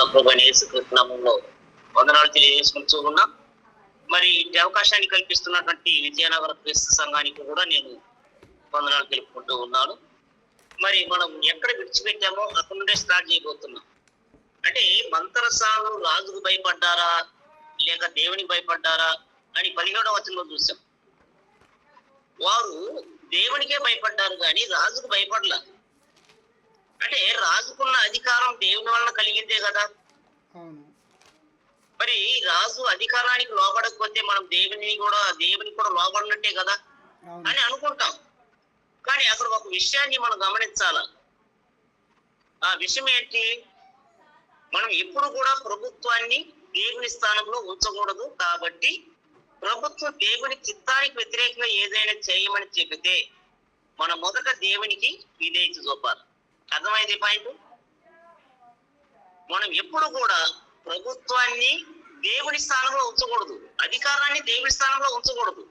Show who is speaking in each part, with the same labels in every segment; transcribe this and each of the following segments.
Speaker 1: ప్రభువైన యేసుక్రీస్తు నామములో వందనాలు తెలియజేసుకుంటూ ఉన్నా. మరి ఈ అవకాశాన్ని కల్పిస్తున్నటువంటి విజయనగర క్రీస్తు సంఘానికి కూడా నేను వందనాలు తెలుపుకుంటూ ఉన్నాను. మరి మనం ఎక్కడ విడిచిపెట్టామో అక్కడ నుండే స్టార్ట్ చేయబోతున్నాం. అంటే మంత్రసాలు రాజుకు భయపడ్డారా లేక దేవునికి భయపడ్డారా అని 17వ వచనంలో చూసాం. వారు దేవునికే భయపడ్డారు కానీ రాజుకు భయపడలా. అంటే రాజుకున్న అధికారం దేవుని వలన కలిగిందే కదా. మరి రాజు అధికారానికి లోబడకపోతే మనం దేవునికి కూడా లోబడినట్టే కదా అని అనుకుంటాం. కానీ అక్కడ ఒక విషయాన్ని మనం గమనించాల. ఆ విషయం ఏంటి? మనం ఎప్పుడు కూడా ప్రభుత్వాన్ని దేవుని స్థానంలో ఉంచకూడదు. కాబట్టి ప్రభుత్వం దేవుని చిత్తానికి వ్యతిరేకంగా ఏదైనా చేయమని చెబితే మనం మొదట దేవునికి విధేయత చూపాలి. అర్థమైంది పాయింట్? మనం ఎప్పుడు కూడా ప్రభుత్వాన్ని దేవుని స్థానంలో ఉంచకూడదు, అధికారాన్ని దేవుని స్థానంలో ఉంచకూడదు.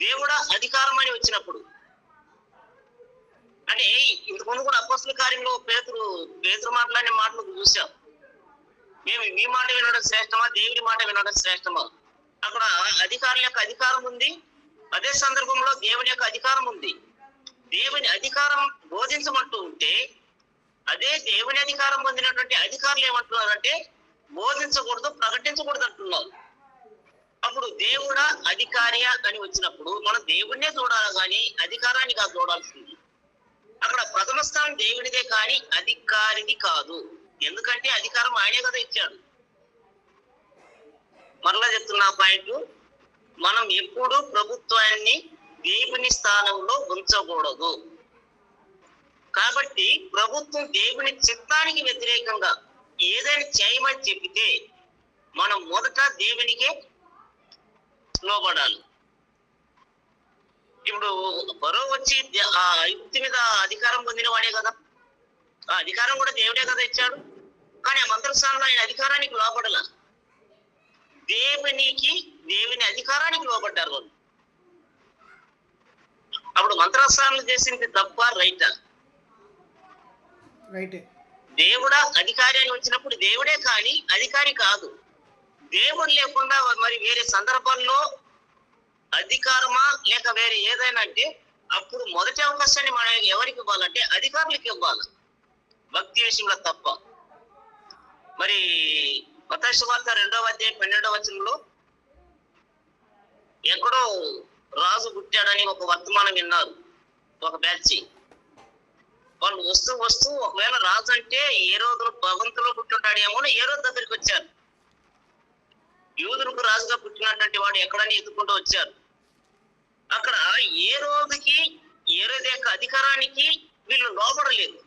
Speaker 1: దేవుడా అధికారం అని వచ్చినప్పుడు అంటే ఇంతకుముందు కూడా అపోస్తల కార్యంలో పేతురు మాట్లాడిన మాటలు చూసాం. మేము మీ మాట వినడం శ్రేష్టమా, దేవుని మాట వినడం శ్రేష్టమా? అక్కడ అధికారుల యొక్క అధికారం ఉంది, అదే సందర్భంలో దేవుని యొక్క అధికారం ఉంది. దేవుని అధికారం బోధించమంటూ ఉంటే అదే దేవుని అధికారం పొందినటువంటి అధికారులు ఏమంటున్నారంటే బోధించకూడదు, ప్రకటించకూడదు అంటున్నారు. అప్పుడు దేవుడా అధికారియా అని వచ్చినప్పుడు మనం దేవుణ్ణే చూడాలి కానీ అధికారాన్ని కాదు చూడాల్సింది. అక్కడ ప్రథమ స్థానం దేవునిదే కానీ అధికారిది కాదు. ఎందుకంటే అధికారం ఆయనే కదా ఇచ్చాడు. మరలా చెప్తున్నా పాయింట్, మనం ఎప్పుడు ప్రభుత్వాన్ని దేవుని స్థానంలో ఉంచకూడదు. కాబట్టి ప్రభుత్వం దేవుని చిత్తానికి వ్యతిరేకంగా ఏదైనా చేయమని చెబితే మనం మొదట దేవునికే లోబడాలి. ఇప్పుడు బరో వచ్చి ఆ యుక్తి మీద అధికారం పొందిన వాడే కదా, ఆ అధికారం కూడా దేవుడే కదా ఇచ్చాడు. కానీ ఆ మంత్రస్థానంలో ఆయన అధికారానికి లోబడాల, దేవుని అధికారానికి లోబడ్డారు వాళ్ళు. అప్పుడు మంత్రస్థానం చేసింది తప్ప రైటా? దేవుడా అధికారి అని వచ్చినప్పుడు దేవుడే కానీ అధికారి కాదు. దేవుడు లేకుండా మరి వేరే సందర్భాల్లో అధికారమా లేక వేరే ఏదైనా అంటే అప్పుడు మొదటి అవకాశాన్ని మనం ఎవరికి ఇవ్వాలంటే అధికారులకు ఇవ్వాలి, భక్తి విషయంలో తప్ప. మరి మత్తయి సువార్త 2వ అధ్యాయం 12వ వచనంలో ఎక్కడో రాజు పుట్టాడని ఒక వర్తమానం విన్నారు ఒక బ్యాచ్. వాళ్ళు వస్తూ ఒకవేళ రాజు అంటే ఏ రోజులు భగవంతులో పుట్టుంటాడేమో ఏ రోజు దగ్గరికి వచ్చారు. యూదులకు రాజుగా పుట్టినటువంటి వాడు ఎక్కడని ఎత్తుకుంటూ వచ్చారు. అక్కడ ఏ రోజుకి ఏ రోజు యొక్క అధికారానికి వీళ్ళు లోపడలేదు.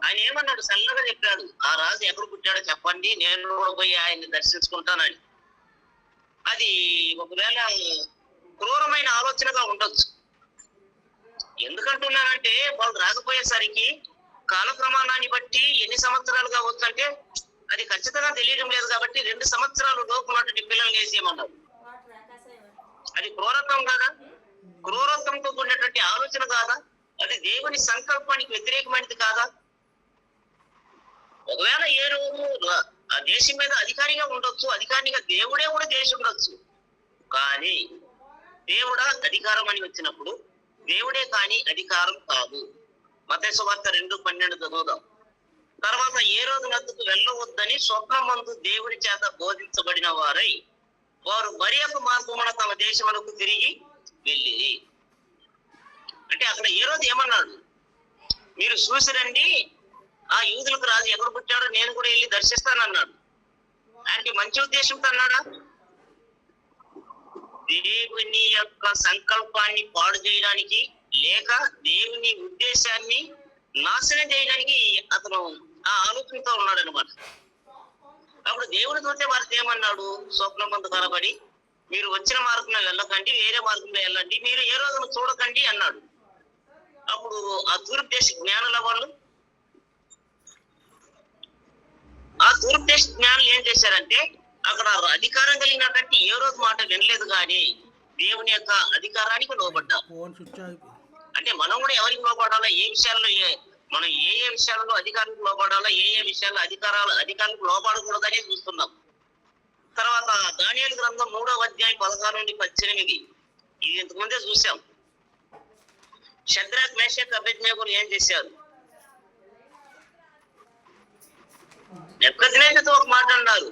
Speaker 1: ఆయన ఏమన్నాడు? సల్లగా చెప్పాడు, ఆ రాజు ఎక్కడ పుట్టాడో చెప్పండి, నేను కూడా పోయి ఆయన్ని దర్శించుకుంటానని. అది ఒకవేళ క్రూరమైన ఆలోచనగా ఉండొచ్చు. ఎందుకంటున్నానంటే వాళ్ళు రాకపోయేసరికి కాల ప్రమాణాన్ని బట్టి ఎన్ని సంవత్సరాలు కావచ్చు అంటే అది ఖచ్చితంగా తెలియడం లేదు. కాబట్టి 2 సంవత్సరాలు లోపు ఉన్నటువంటి పిల్లల్ని వేసేయమన్నారు. అది క్రూరత్వం కాదా? క్రూరత్వంతో కూడినటువంటి ఆలోచన కాదా? అది దేవుని సంకల్పానికి వ్యతిరేకమైనది కాదా? ఒకవేళ ఏ రోజు ఆ దేశం మీద అధికారిగా ఉండొచ్చు, అధికారిగా దేవుడే కూడా చేసి ఉండొచ్చు. కానీ దేవుడా అధికారం అని వచ్చినప్పుడు దేవుడే కానీ అధికారం కాదు. మత్తయి సువార్త 2:12 చదువుదాం. తర్వాత ఏ రోజు నద్దుకు వెళ్ళవద్దని స్వప్నమందు దేవుని చేత బోధించబడిన వారై వారు మరి ఒక మార్గమున తమ దేశములకు తిరిగి వెళ్ళి. అంటే అక్కడ ఏ రోజు ఏమన్నాడు? మీరు చూసిరండి, ఆ యూదులకు రాజు ఎక్కడ పుట్టాడో నేను కూడా వెళ్ళి దర్శిస్తానన్నాడు. ఆయనకి మంచి ఉద్దేశంతో అన్నాడా? దేవుని యొక్క సంకల్పాన్ని పాడు చేయడానికి లేక దేవుని ఉద్దేశాన్ని నాశనం చేయడానికి అతను ఆ ఆలోచనతో ఉన్నాడు అనమాట. అప్పుడు దేవుని చూస్తే వారికి ఏమన్నాడు? స్వప్నం మందు కనబడి మీరు వచ్చిన మార్గంలో వెళ్ళకండి, వేరే మార్గంలో వెళ్ళండి, మీరు ఏ రోజున చూడకండి అన్నాడు. అప్పుడు ఆ తూర్పు దేశ జ్ఞానుల వాళ్ళు ఏం చేశారంటే అక్కడ అధికారం కలిగినటువంటి ఏ రోజు మాట వినలేదు కానీ దేవుని యొక్క అధికారానికి లోబడ్డారు. అంటే మనం కూడా ఎవరికి లోబడాలో, ఏ విషయాల్లో మనం ఏ ఏ విషయాలలో అధికారులకు లోపడాలా, ఏ ఏ విషయాల్లో అధికారులకు లోపడకూడదని చూస్తున్నాం. తర్వాత దానియేలు గ్రంథం 3వ అధ్యాయం 16 నుండి 18 ఇది ఇంతకుముందే చూసాం. షద్రక్ మేషక్ అబేద్నెగోలు ఏం చేశారు? నెబుకద్నెజరుతో ఒక మాట అన్నారు,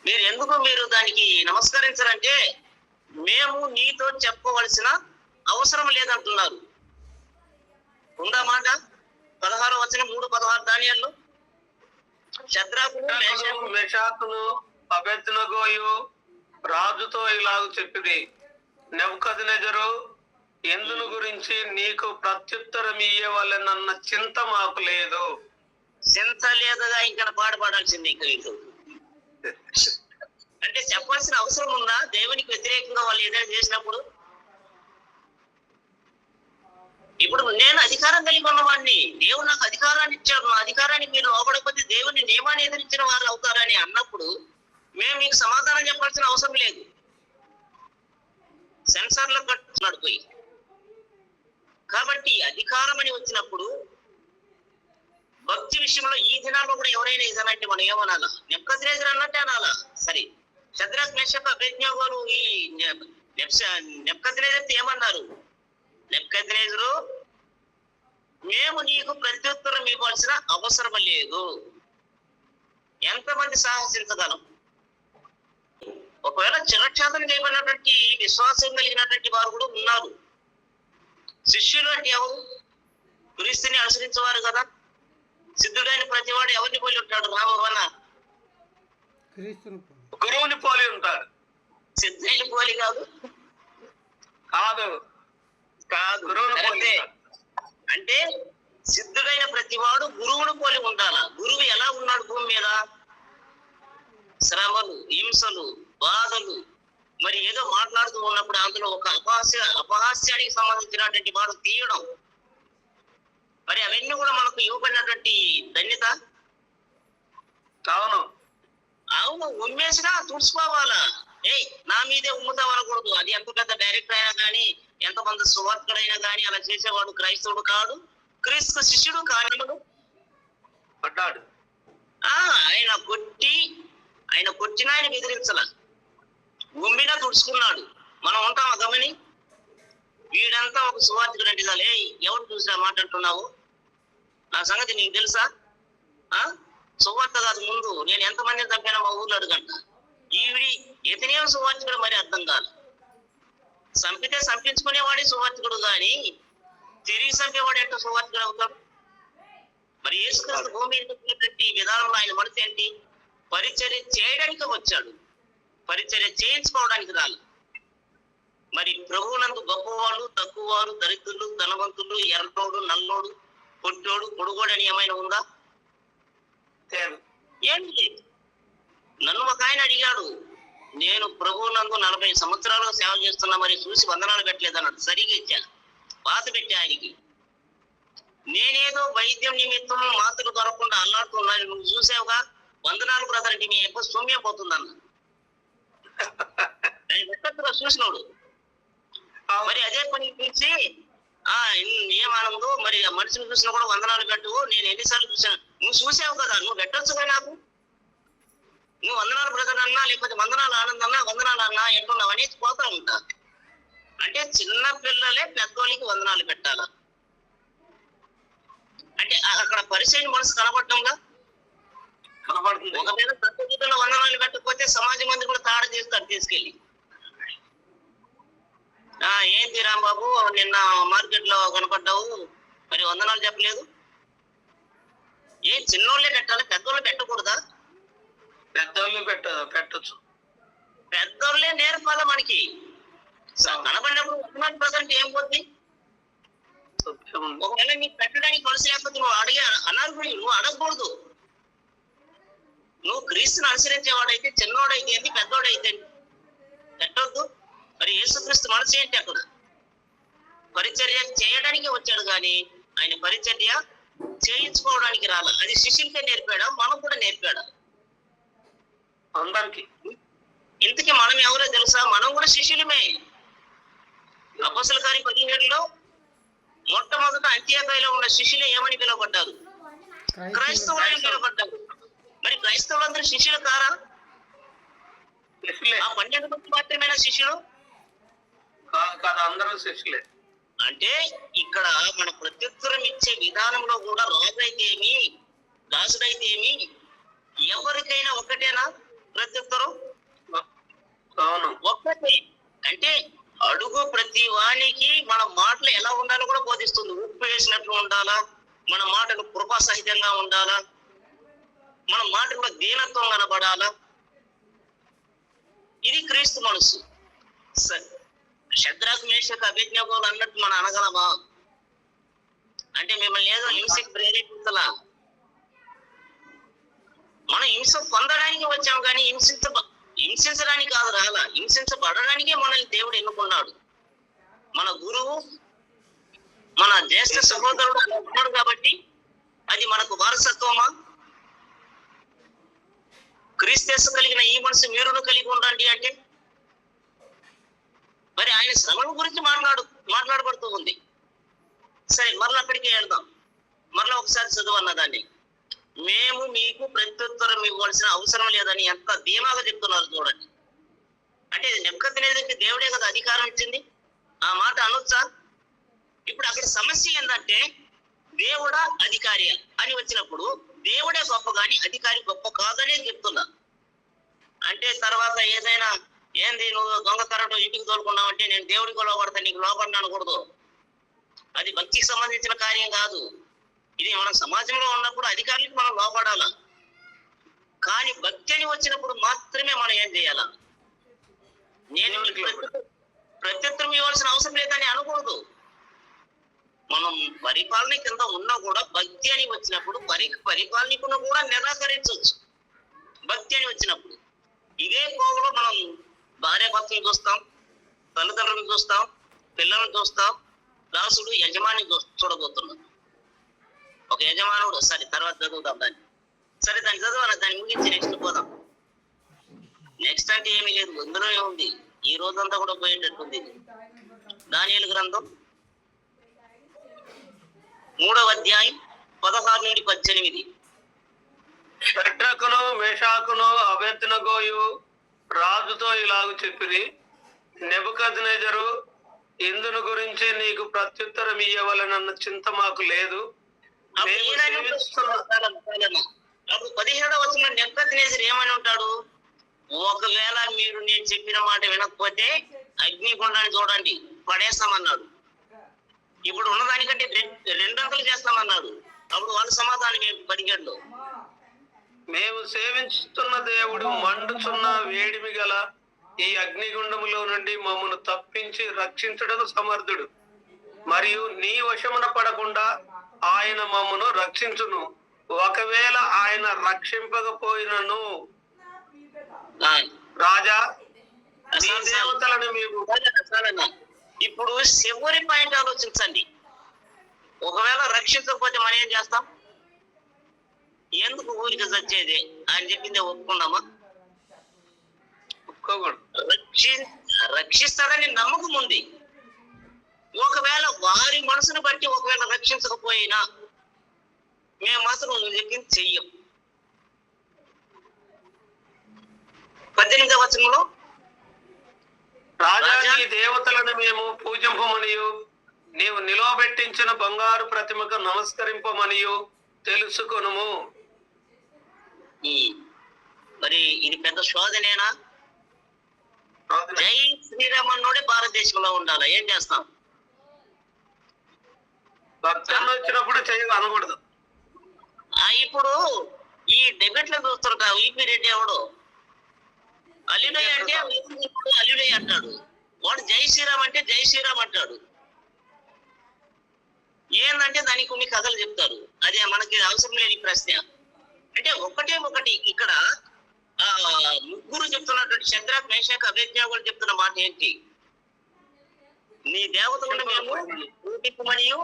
Speaker 1: మీరు దానికి నమస్కరించరంటే మేము నీతో చెప్పవలసిన అవసరం లేదంటున్నారు. ఉందా మాట? 16వ వచనం 3:16 దానియేలు. షద్రకును
Speaker 2: మేషాకును అబేద్నెగోయు రాజుతో ఇలాగ చెప్పింది, నెబుకద్నెజరు ఎందును గురించి నీకు ప్రత్యుత్తరం ఇయ్యవలెనన్న చింత మాకు లేదు.
Speaker 1: చింత లేదుగా ఇంకా పాడాల్సింది. ఇంకా అంటే చెప్పాల్సిన అవసరం ఉందా? దేవునికి వ్యతిరేకంగా వాళ్ళు ఏదైనా చేసినప్పుడు. ఇప్పుడు నేను అధికారం కలిగి ఉన్నవాడిని, దేవుడు నాకు అధికారాన్ని ఇచ్చాడు, నా అధికారాన్ని మీరు లోపడకపోతే దేవుని నియమాన్ని ఎదిరించిన వారు అవుతారని అన్నప్పుడు మేము మీకు సమాధానం చెప్పాల్సిన అవసరం లేదు. సెన్సార్లో కట్టున్నాడు పోయి. కాబట్టి అధికారం అని వచ్చినప్పుడు భక్తి విషయంలో ఈ దినాల్లో కూడా ఎవరైనా ఇదనంటే మనం ఏమనాలా? నెబుకద్నెజరు అన్నట్టే అనాలా? సరే, షద్రక్ మేషక్ అబేద్నెగోలు ఈ నెబుకద్నెజరుతో ఏమన్నారు? నెబుకద్నెజరు మేము నీకు ప్రత్యుత్తరం ఇవ్వాల్సిన అవసరం లేదు. ఎంతమంది సాహసించగలం? ఒకవేళ చిరక్షాతం చేయబడినటువంటి విశ్వాసం కలిగినటువంటి వారు కూడా ఉన్నారు. శిష్యులు అంటే ఎవరు? క్రీస్తుని అనుసరించేవారు కదా. సిద్ధుడైన ప్రతివాడు ఎవరిని పోలి ఉంటాడు? రామవన
Speaker 2: గురువుని పోలి ఉంటాడు.
Speaker 1: సిద్ధుని పోలి కాదు అంటే సిద్ధుడైన ప్రతివాడు గురువును పోలి ఉండాలా. గురువు ఎలా ఉన్నాడు భూమి మీద? శ్రమలు, హింసలు, బాధలు, మరి ఏదో మాట్లాడుతూ ఉన్నప్పుడు అందులో ఒక అపహాస్యానికి సంబంధించినటువంటి వాడు తీయడం, మరి అవన్నీ కూడా మనకు ఇవ్వబడినటువంటి ధన్యత. అవును, ఉమ్మేసినా తుడుచుకోవాలా. నా మీదే ఉమ్ముతాం అనకూడదు. అది ఎంత పెద్ద డైరెక్టర్ అయినా కానీ, ఎంతమంది సువార్తుడైనా కానీ అలా చేసేవాడు క్రైస్తవుడు కాడు, క్రీస్తు శిష్యుడు కానివాడు పడ్డాడు. ఆయన కొట్టిన ఆయన బెదిరించాల, ఉమ్మినా తుడుచుకున్నాడు. మనం ఉంటాం గమని. వీడంతా ఒక సువార్తికుడు అంటే చాలే, ఎవరు చూసినా మాట్లాడుతున్నావు, నా సంగతి నీకు తెలుసా? సువార్త కాదు, ముందు నేను ఎంతమందిని చంపానో మా ఊర్లో అడుగంట. ఇతనేం సువార్తికుడు మరి అర్థం కాదు. చంపితే చంపించుకునేవాడే సువార్తికుడు కానీ తిరిగి చంపేవాడు ఎట్లా సువార్తికుడు అవుతాడు? మరి యేసుక్రీస్తు భూమి విధానంలో ఆయన మనసు ఏంటి? పరిచర్య చేయడానికి వచ్చాడు, పరిచర్య చేయించుకోవడానికి రాలి. మరి ప్రభువునందు గొప్పవాళ్ళు, తక్కువవారు, దరిద్రులు, ధనవంతులు, ఎర్రోడు, నల్లోడు, పొట్టోడు, పొడుగోడు అని ఏమైనా ఉందా? ఏంటి? నన్ను ఒక ఆయన అడిగాడు, నేను ప్రభువునందు 40 సంవత్సరాలుగా సేవ చేస్తున్నా, మరి చూసి వందనాలు పెట్టలేదు అన్నాడు. సరిగా ఇచ్చాను, పాత పెట్టా ఆయనకి. నేనేదో వైద్యం నిమిత్తం మాత్రలు దొరకకుండా అల్లాడుతున్నాను, నువ్వు చూసావుగా, వందనాలు బ్రదర్ అంటే మీ ఎప్పుడు సౌమ్యం పోతుందన్న. చూసినోడు మరి అదే పని పిలిచి ఏమానందో మరి మనిషిని చూసినా కూడా వందనాలు పెట్టు, నేను ఎన్నిసార్లు చూసాను, నువ్వు చూసావు కదా, నువ్వు పెట్టొచ్చుగా నాకు, నువ్వు వందనాలు బ్రదర్ అన్నా లేకపోతే వందనాలు ఆనందన్నా, వందనాలు అన్నా ఎట్టున్నావు అనేది పోతా ఉంటా. అంటే చిన్న పిల్లలే పెద్దోళ్ళకి వందనాలు పెట్టాలా అంటే అక్కడ పరిచయం మనసు కనబడటంగా
Speaker 2: కనబడుతుంది.
Speaker 1: ఒకవేళ సత్యగీతలో వందనాలు పెట్టకపోతే సమాజ మంది కూడా తాడ చేస్తాడు తీసుకెళ్ళి. ఏంటి రాంబాబు నిన్న మార్కెట్ లో కనపడ్డావు, మరి వందనాలు చెప్పలేదు. చిన్నోళ్ళే పెట్టాలి, పెద్దోళ్ళు పెట్టకూడదా?
Speaker 2: పెద్దోళ్ళు పెట్టచ్చు,
Speaker 1: పెద్దోళ్ళే నేర్పాలా మనకి. కనబడినప్పుడు వందనాలు ప్రజెంట్ ఏం పోద్ది? ఒకవేళ నీకు పెట్టడానికి మనసు లేకపోతే నువ్వు నువ్వు అడగకూడదు. నువ్వు క్రీస్తుని అనుసరించేవాడైతే చిన్నోడైతే ఏంటి, పెద్దోడైతే పెట్టొద్దు. మరి యేసుక్రీస్తు మనసు ఏంటి? అక్కడ పరిచర్య చేయడానికి వచ్చాడు కానీ ఆయన పరిచర్య చేయించుకోవడానికి రాల. అది శిష్యులకే నేర్పాడా, మనం కూడా నేర్పాడా
Speaker 2: అందరికి?
Speaker 1: ఇంతకీ మనం ఎవరో తెలుసా? మనం కూడా శిష్యులమే. అపోస్తల కార్యం 17లో మొట్టమొదట అంత్యోకయలో ఉన్న శిష్యులు ఏమని పిలువబడ్డారు? క్రైస్తవులని పిలువబడ్డారు. మరి క్రైస్తవులందరూ శిష్యులు కారా?
Speaker 2: శిష్యులే.
Speaker 1: ఆ 12 మంది మాత్రమేనా శిష్యులు?
Speaker 2: కాదు, అందరూ శిష్యులే.
Speaker 1: అంటే ఇక్కడ మన ప్రత్యుత్తరం ఇచ్చే విధానంలో కూడా రాజైతే ఏమి, దాసుడైతే ఏమి, ఎవరికైనా ఒక్కటేనా ప్రత్యుత్తరం?
Speaker 2: అవును,
Speaker 1: ఒక్కటే. అంటే అడుగు ప్రతి వానికి మన మాటలు ఎలా ఉండాలో కూడా బోధిస్తుంది. ఉప్పు వేసినట్లు ఉండాలా, మన మాటలు కృపా సహితంగా ఉండాలా, మన మాటల్లో దీనత్వం కనబడాలా. ఇది క్రీస్తు మనసు. శద్రాకు మేషకు అభిజ్ఞాపకులు అన్నట్టు మనం అనగలమా? అంటే మిమ్మల్ని ఏదో హింసకి ప్రేరేపించలా. మనం హింస పొందడానికి వచ్చాం కానీ హింసించడానికి కాదు రాలా. హింసించబడడానికే మనల్ని దేవుడు ఎన్నుకున్నాడు. మన గురువు, మన జ్యేష్ఠ సహోదరుడు ఉన్నాడు కాబట్టి అది మనకు వారసత్వమా? క్రీస్తు కలిగిన ఈ మనసు మీరును కలిగి ఉండండి అంటే మరి ఆయన శ్రమల గురించి మాట్లాడబడుతూ ఉంది. సరే, మరలా అక్కడికి వెళ్దాం. మరలా ఒకసారి చదువు అన్నదాన్ని. మేము మీకు ప్రత్యుత్తరం ఇవ్వాల్సిన అవసరం లేదని ఎంత ధీమాగా చెప్తున్నారు చూడండి. అంటే నెబుకద్నెజరుకి దేవుడే కదా అధికారం ఇచ్చింది. ఆ మాట అనొచ్చా? ఇప్పుడు అక్కడ సమస్య ఏంటంటే దేవుడా అధికారి అని వచ్చినప్పుడు దేవుడే గొప్ప కానీ అధికారి గొప్ప కాదనే చెప్తున్నా. అంటే తర్వాత ఏదైనా ఏంది నువ్వు దొంగతనంతో ఇంటికి తోలుకున్నావు అంటే నేను దేవుడికి లోపడతా, నీకు లోపడినా అనకూడదు. అది భక్తికి సంబంధించిన కార్యం కాదు. ఇది మన సమాజంలో ఉన్నప్పుడు అధికారులకు మనం లోపడాలా. కానీ భక్తి అని వచ్చినప్పుడు మాత్రమే మనం ఏం చేయాలా? నేను ప్రత్యుత్తరం ఇవ్వాల్సిన అవసరం లేదని అనకూడదు. మనం పరిపాలన కింద ఉన్నా కూడా భక్తి అని వచ్చినప్పుడు పరిపాలనకును కూడా నిరాకరించవచ్చు. భక్తి అని వచ్చినప్పుడు ఇదే కోవలో మనం భార్య భర్తను చూస్తాం, తల్లిదండ్రులను చూస్తాం, పిల్లలను చూస్తాం, దాసుడు యజమాని చూడబోతున్నాం. ఒక యజమానుడు, సరే తర్వాత చదువుతాం దాన్ని. సరే దాన్ని చదవాలి, దాన్ని ముగించి నెక్స్ట్ పోదాం. నెక్స్ట్ అంటే ఏమీ లేదు, అందులో ఏముంది, ఈ రోజంతా కూడా పోయేటట్టుంది. దానియేలు గ్రంథం 3వ అధ్యాయం 16 నుండి 18.
Speaker 2: షడ్రకును మేషాకును అబేద్నెగోయు రాజుతో ఇలాగ చెప్పిరి, నెబుకద్నెజరు ఇందును గురించి నీకు ప్రత్యుత్తరం ఇయ్యవలనన్న చింత మాకు లేదు.
Speaker 1: అప్పుడు 17వ వచనంలో నెబుకద్నెజరు ఏమని ఉంటాడు? ఒకవేళ మీరు నేను చెప్పిన మాట వినకపోతే అగ్నిగుండాన్ని చూడండి పడేస్తామన్నాడు. ఇప్పుడు ఉన్నదానికంటే 2 అంతలు చేస్తామన్నాడు. అప్పుడు వాళ్ళ సమాధానం ఏంటి? 17లో
Speaker 2: మేము సేవించుతున్న దేవుడు మండుచున్న వేడిమి గల ఈ అగ్నిగుండములో నుండి మమ్మను తప్పించి రక్షించుటకు సమర్థుడు, మరియు నీ వశమున పడకుండా ఆయన మమ్మను రక్షించును. ఒకవేళ ఆయన రక్షింపకపోయినను రాజా నీ దేవతలను మేము.
Speaker 1: ఇప్పుడు చివరి పాయింట్ ఆలోచించండి. ఒకవేళ రక్షించకపోతే మనం ఏం చేస్తాం? ఎందుకు ఊరికి చచ్చేది అని చెప్పిందే ఒప్పుకున్నామా? రక్షిస్తాడని నమ్మకం ఉంది. ఒకవేళ వారి మనసును బట్టి ఒకవేళ రక్షించకపోయినా మేము మాత్రం నువ్వు చెప్పింది చెయ్యం. 18వ వచనంలో
Speaker 2: రాజా నీ దేవతలను మేము పూజింపమనియు నీవు నిలవబెట్టించిన బంగారు ప్రతిమకు నమస్కరింపమనియు తెలుసుకొనుము.
Speaker 1: మరి ఇది పెద్ద శోధనేనా? జై శ్రీరామ్ అన్నోడే భారతదేశంలో ఉండాలి. ఏం చేస్తాం?
Speaker 2: భక్తులు వచ్చినప్పుడు చేయగా అనకూడదు.
Speaker 1: ఇప్పుడు ఈ డెబిట్ లో చూస్తుంటా ఈపీ రెడ్డి ఎవడు అల్లుడయ్య అంటే అల్లుడయ్య అంటాడు, వాడు జై శ్రీరామ్ అంటే జై శ్రీరామ్ అంటాడు. ఏందంటే దానికి కొన్ని కథలు చెప్తారు. అదే మనకి అవసరం లేని ప్రశ్న. అంటే ఒకటి ఇక్కడ ముగ్గురు చెప్తున్నటువంటి శద్రక్ మేషక్ అబేద్నెగోలు చెప్తున్న మాట ఏంటి? నీ దేవతలను మేము పూజించమనియు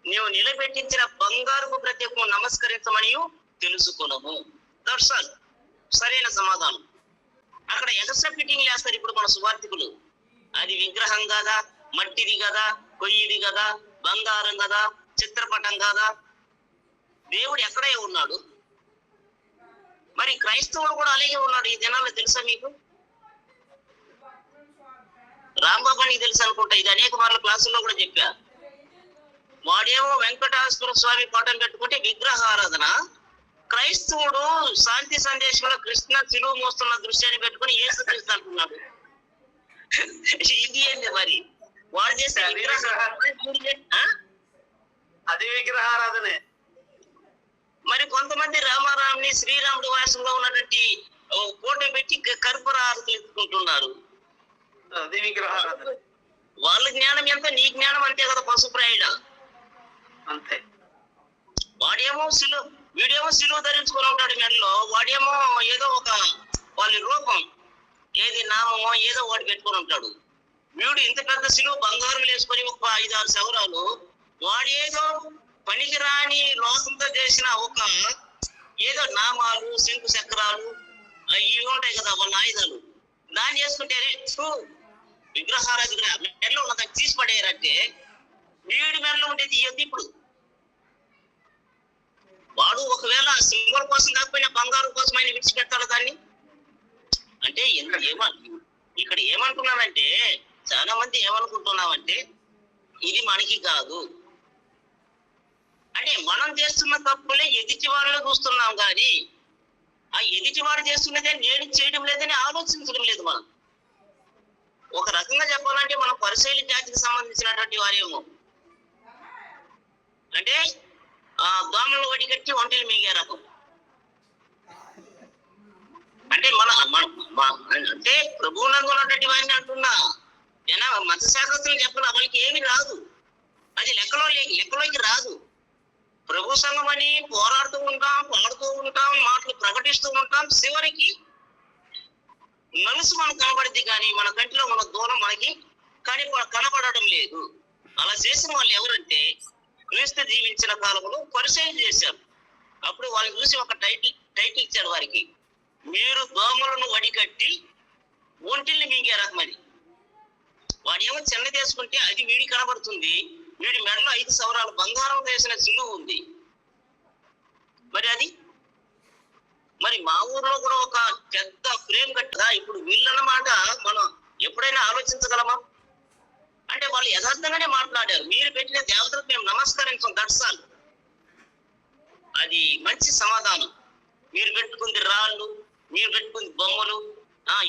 Speaker 1: నీవు నిలబెట్టించిన బంగారుకు ప్రత్యేకము నమస్కరించమనియు తెలుసుకున్నాము. That's all. సరైన సమాధానం. అక్కడ ఎక్స్ట్రా ఫిట్టింగ్ వేస్తారు ఇప్పుడు మన సువార్థికులు. అది విగ్రహం కదా, మట్టిది కదా, కొయ్యిది కదా, బంగారం కదా, చిత్రపటం కదా. దేవుడు ఎక్కడే ఉన్నాడు. మరి క్రైస్తవుడు కూడా అలాగే ఉన్నాడు ఈ దినాల్లో. తెలుసా మీకు? రాంబాబు నీకు తెలుసు అనుకుంటా, ఇది అనేక మార్లు క్లాసుల్లో కూడా చెప్పా. వాడేమో వెంకటేశ్వర స్వామి పటం పెట్టుకుంటే విగ్రహారాధన, క్రైస్తవుడు శాంతి సందేశంలో కృష్ణ శిలువ మోస్తున్న దృశ్యాన్ని పెట్టుకుని యేసుక్రీస్తు అంటున్నాడు. ఇది ఏంటి మరి? వాడు చేసే
Speaker 2: అది విగ్రహారాధనే.
Speaker 1: మరి కొంతమంది రామారాంని శ్రీరాముడి వాసంలో ఉన్నటువంటి ఫోటో పెట్టి కర్పూర హారతులు ఎత్తుకుంటున్నారు.
Speaker 2: అది విగ్రహారాధన.
Speaker 1: వాళ్ళ జ్ఞానం ఎంత, నీ జ్ఞానం అంతే కదా పశుప్రాయుడ.
Speaker 2: అంతే.
Speaker 1: వీడేమో సిలువ ధరించుకొని ఉంటాడు మెడలో, వాడేమో ఏదో ఒక వాళ్ళ రూపం ఏది నామమో ఏదో వాడు పెట్టుకొని ఉంటాడు. వీడు ఇంత పెద్ద సిలువ బంగారం వేసుకొని ఒక 5-6 సవరాలు, వాడేదో పనికిరాని లోకంతో చేసిన ఒక ఏదో నామాలు, శంకు చక్రాలు ఇవి ఉంటాయి కదా వాళ్ళ ఆయుధాలు, దాన్ని చేసుకుంటే విగ్రహారాధన మెడలో ఉన్నదాన్ని తీసి పడేయారంటే వీడి మెడలో ఉండేది ఇవ్వద్దు. ఇప్పుడు వాడు ఒకవేళ సింబల్ కోసం కాకపోయినా బంగారం కోసం ఆయన విడిచిపెట్టాలి దాన్ని. అంటే ఇక్కడ ఏమంటున్నానంటే, చాలా మంది ఏమనుకుంటున్నామంటే ఇది మనకి కాదు అంటే మనం చేస్తున్న తప్పులే ఎదుటి వారిలో చూస్తున్నాం కానీ ఆ ఎదుటి వారు చేస్తున్నదే నేను చేయడం లేదని ఆలోచించడం లేదు. మనం ఒక రకంగా చెప్పాలంటే మనం పరిశైలి జాతికి సంబంధించినటువంటి వారేమో. అంటే దోమలు వడిగట్టి ఒంటిని మిగే రకం. అంటే అంటే ప్రభువునందు ఉన్నటువంటి వారిని అంటున్నా. మతశాస్త్రం చెప్పిన వాళ్ళకి ఏమి రాదు, అది లెక్కలోకి రాదు. ప్రభు సంఘం అని పోరాడుతూ ఉంటాం, పాడుతూ ఉంటాం, మాటలు ప్రకటిస్తూ ఉంటాం. చివరికి మనసు మనకు కనబడింది కానీ మన కంటిలో ఉన్న దూరం మనకి కనబడడం లేదు. అలా చేసిన వాళ్ళు ఎవరంటే క్రీస్తు జీవించిన కాలంలో పరిశీలన చేశారు. అప్పుడు వాళ్ళని చూసి ఒక టైటిల్ ఇచ్చారు వారికి, మీరు దోమలను వడికట్టి ఒంటిల్ని మింగే రకమని. వాడేమో చిన్న తీసుకుంటే అది వీడి కనబడుతుంది, వీడి మెడలో 5 సవరాలు బంగారం వేసిన సిలువ ఉంది. మరి మా ఊర్లో కూడా ఒక పెద్ద ఫ్రేమ్ కట్టగా ఇప్పుడు వీళ్ళన్నమాట మనం ఎప్పుడైనా ఆలోచించగలమా? అంటే వాళ్ళు యథార్థంగానే మాట్లాడారు. మీరు పెట్టిన దేవతలకు మేము నమస్కరించాం, దర్శాలు, అది మంచి సమాధానం. మీరు పెట్టుకుంది రాళ్ళు, మీరు పెట్టుకుంది బొమ్మలు.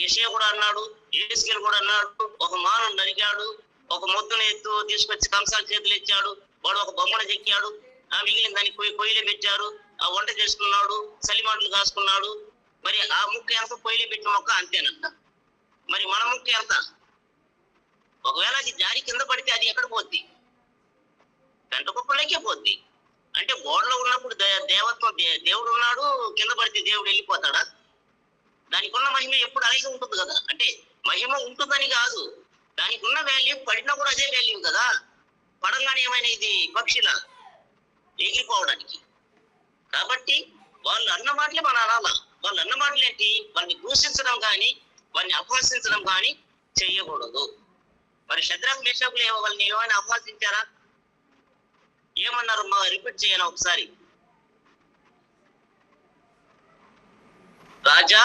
Speaker 1: యెషయా కూడా అన్నాడు, యేసుకేలు కూడా అన్నాడు, ఒక మానవుడు నరికాడు, ఒక మొద్దును తీసుకొచ్చి కంసాల చేతులు ఇచ్చాడు, వాడు ఒక బొమ్మను చెక్కాడు, మిగిలిన దానికి పొయ్యిలో పెట్టారు, ఆ వంట చేసుకున్నాడు, చలిమాటలు కాసుకున్నాడు. మరి ఆ ముక్క ఎంత, పొయ్యిలో పెట్టిన మొక్క అంతేనంట. మరి మన ముక్క ఎంత? ఒకవేళ అది జారి కింద పడితే అది ఎక్కడ పోద్ది? పెంట కుప్పలోకే పోద్ది. అంటే గోడలో ఉన్నప్పుడు దేవుడు ఉన్నాడు, కింద పడితే దేవుడు వెళ్ళిపోతాడా? దానికి ఉన్న మహిమ ఎప్పుడు అలాగే ఉంటుంది కదా. అంటే మహిమ ఉంటుందని కాదు, దానికి ఉన్న వాల్యూ పడినా కూడా అదే వాల్యూ కదా. పడంగానే ఏమైనా ఇది పక్షిలా ఎగిరిపోవడానికి. కాబట్టి వాళ్ళు అన్న మాటలే మన అనాల. వాళ్ళు అన్న మాటలు ఏంటి? వాళ్ళని దూషించడం కానీ వాళ్ళని అపహసించడం కానీ చెయ్యకూడదు. మరి షద్రకు మేషకులు వాళ్ళని ఏమైనా అపహసించారా? ఏమన్నారు? రిపీట్ చేయాలి ఒకసారి. రాజా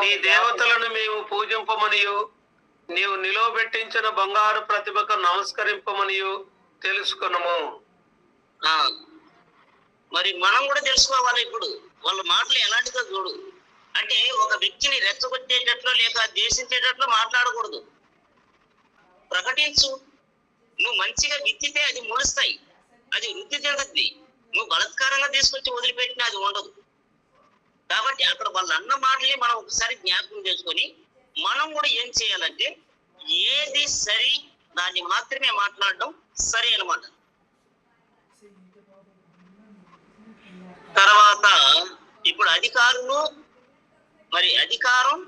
Speaker 2: నీ దేవతలను మేము పూజింపమనియు నీవు నిలవబెట్టించిన బంగారు ప్రతిభకు నమస్కరింపమనియు తెలుసుకున్నాము.
Speaker 1: మరి మనం కూడా తెలుసుకోవాలి. ఇప్పుడు వాళ్ళ మాటలు ఎలాంటిదో చూడు. అంటే ఒక వ్యక్తిని రెచ్చగొట్టేటట్లు లేక దేశించేటట్లు మాట్లాడకూడదు. ప్రకటించు. నువ్వు మంచిగా విత్తితే అది మొలుస్తాయి, అది వృద్ధి చెందుద్ది. నువ్వు బలత్కారంగా తీసుకొచ్చి వదిలిపెట్టినా అది ఉండదు. కాబట్టి అక్కడ వాళ్ళు అన్న మాటల్ని మనం ఒకసారి జ్ఞాపకం చేసుకొని మనం కూడా ఏం చేయాలంటే ఏది సరి దాన్ని మాత్రమే మాట్లాడడం సరి అన్నమాట. తర్వాత ఇప్పుడు అధికారులు, మరి అధికారం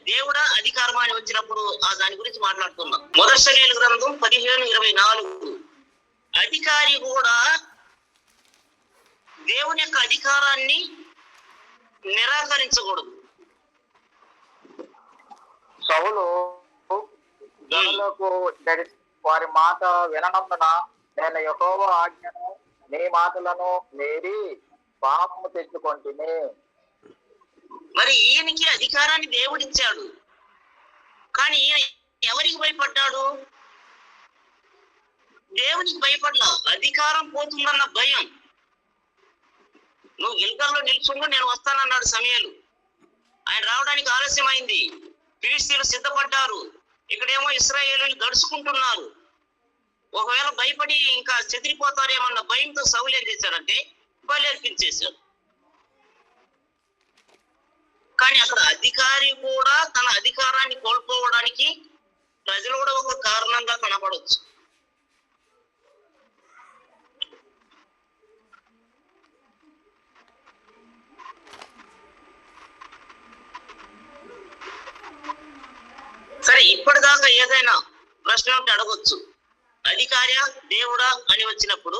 Speaker 1: దేవుడా అధికారమా అని వచ్చినప్పుడు దాని గురించి మాట్లాడుతున్నాం. మొదటి సమూయేలు గ్రంథం 15:24. అధికారి కూడా దేవుని యొక్క అధికారాన్ని నిరాకరించకూడదు.
Speaker 3: సౌలు జనులకు వారి మాట విననందున నేను యెహోవా ఆజ్ఞను నీ మాటలను మీరి పాపము తెచ్చుకొంటిని.
Speaker 1: మరి ఈయనకి అధికారాన్ని దేవుడిచ్చాడు, కానీ ఈయన ఎవరికి భయపడ్డాడు? దేవునికి భయపడలా. అధికారం పోతుందన్న భయం. నువ్వు గిల్గాల్లో నిల్చుండు, నేను వస్తానన్నాడు సమూయేలు. ఆయన రావడానికి ఆలస్యమైంది. ఫిలిష్తీయులు సిద్ధపడ్డారు, ఇక్కడేమో ఇశ్రాయేలీయులు గడుచుకుంటున్నారు. ఒకవేళ భయపడి ఇంకా చెదిరిపోతారేమన్న భయంతో సౌలు ఏం చేశాడంటే బలర్పించేశాడు. కానీ అక్కడ అధికారి కూడా తన అధికారాన్ని కోల్పోవడానికి ప్రజలు కూడా ఒక కారణంగా కనపడవచ్చు. సరే, ఇప్పటిదాకా ఏదైనా ప్రశ్న ఉంటే అడగొచ్చు. అధికార్య దేవుడా అని వచ్చినప్పుడు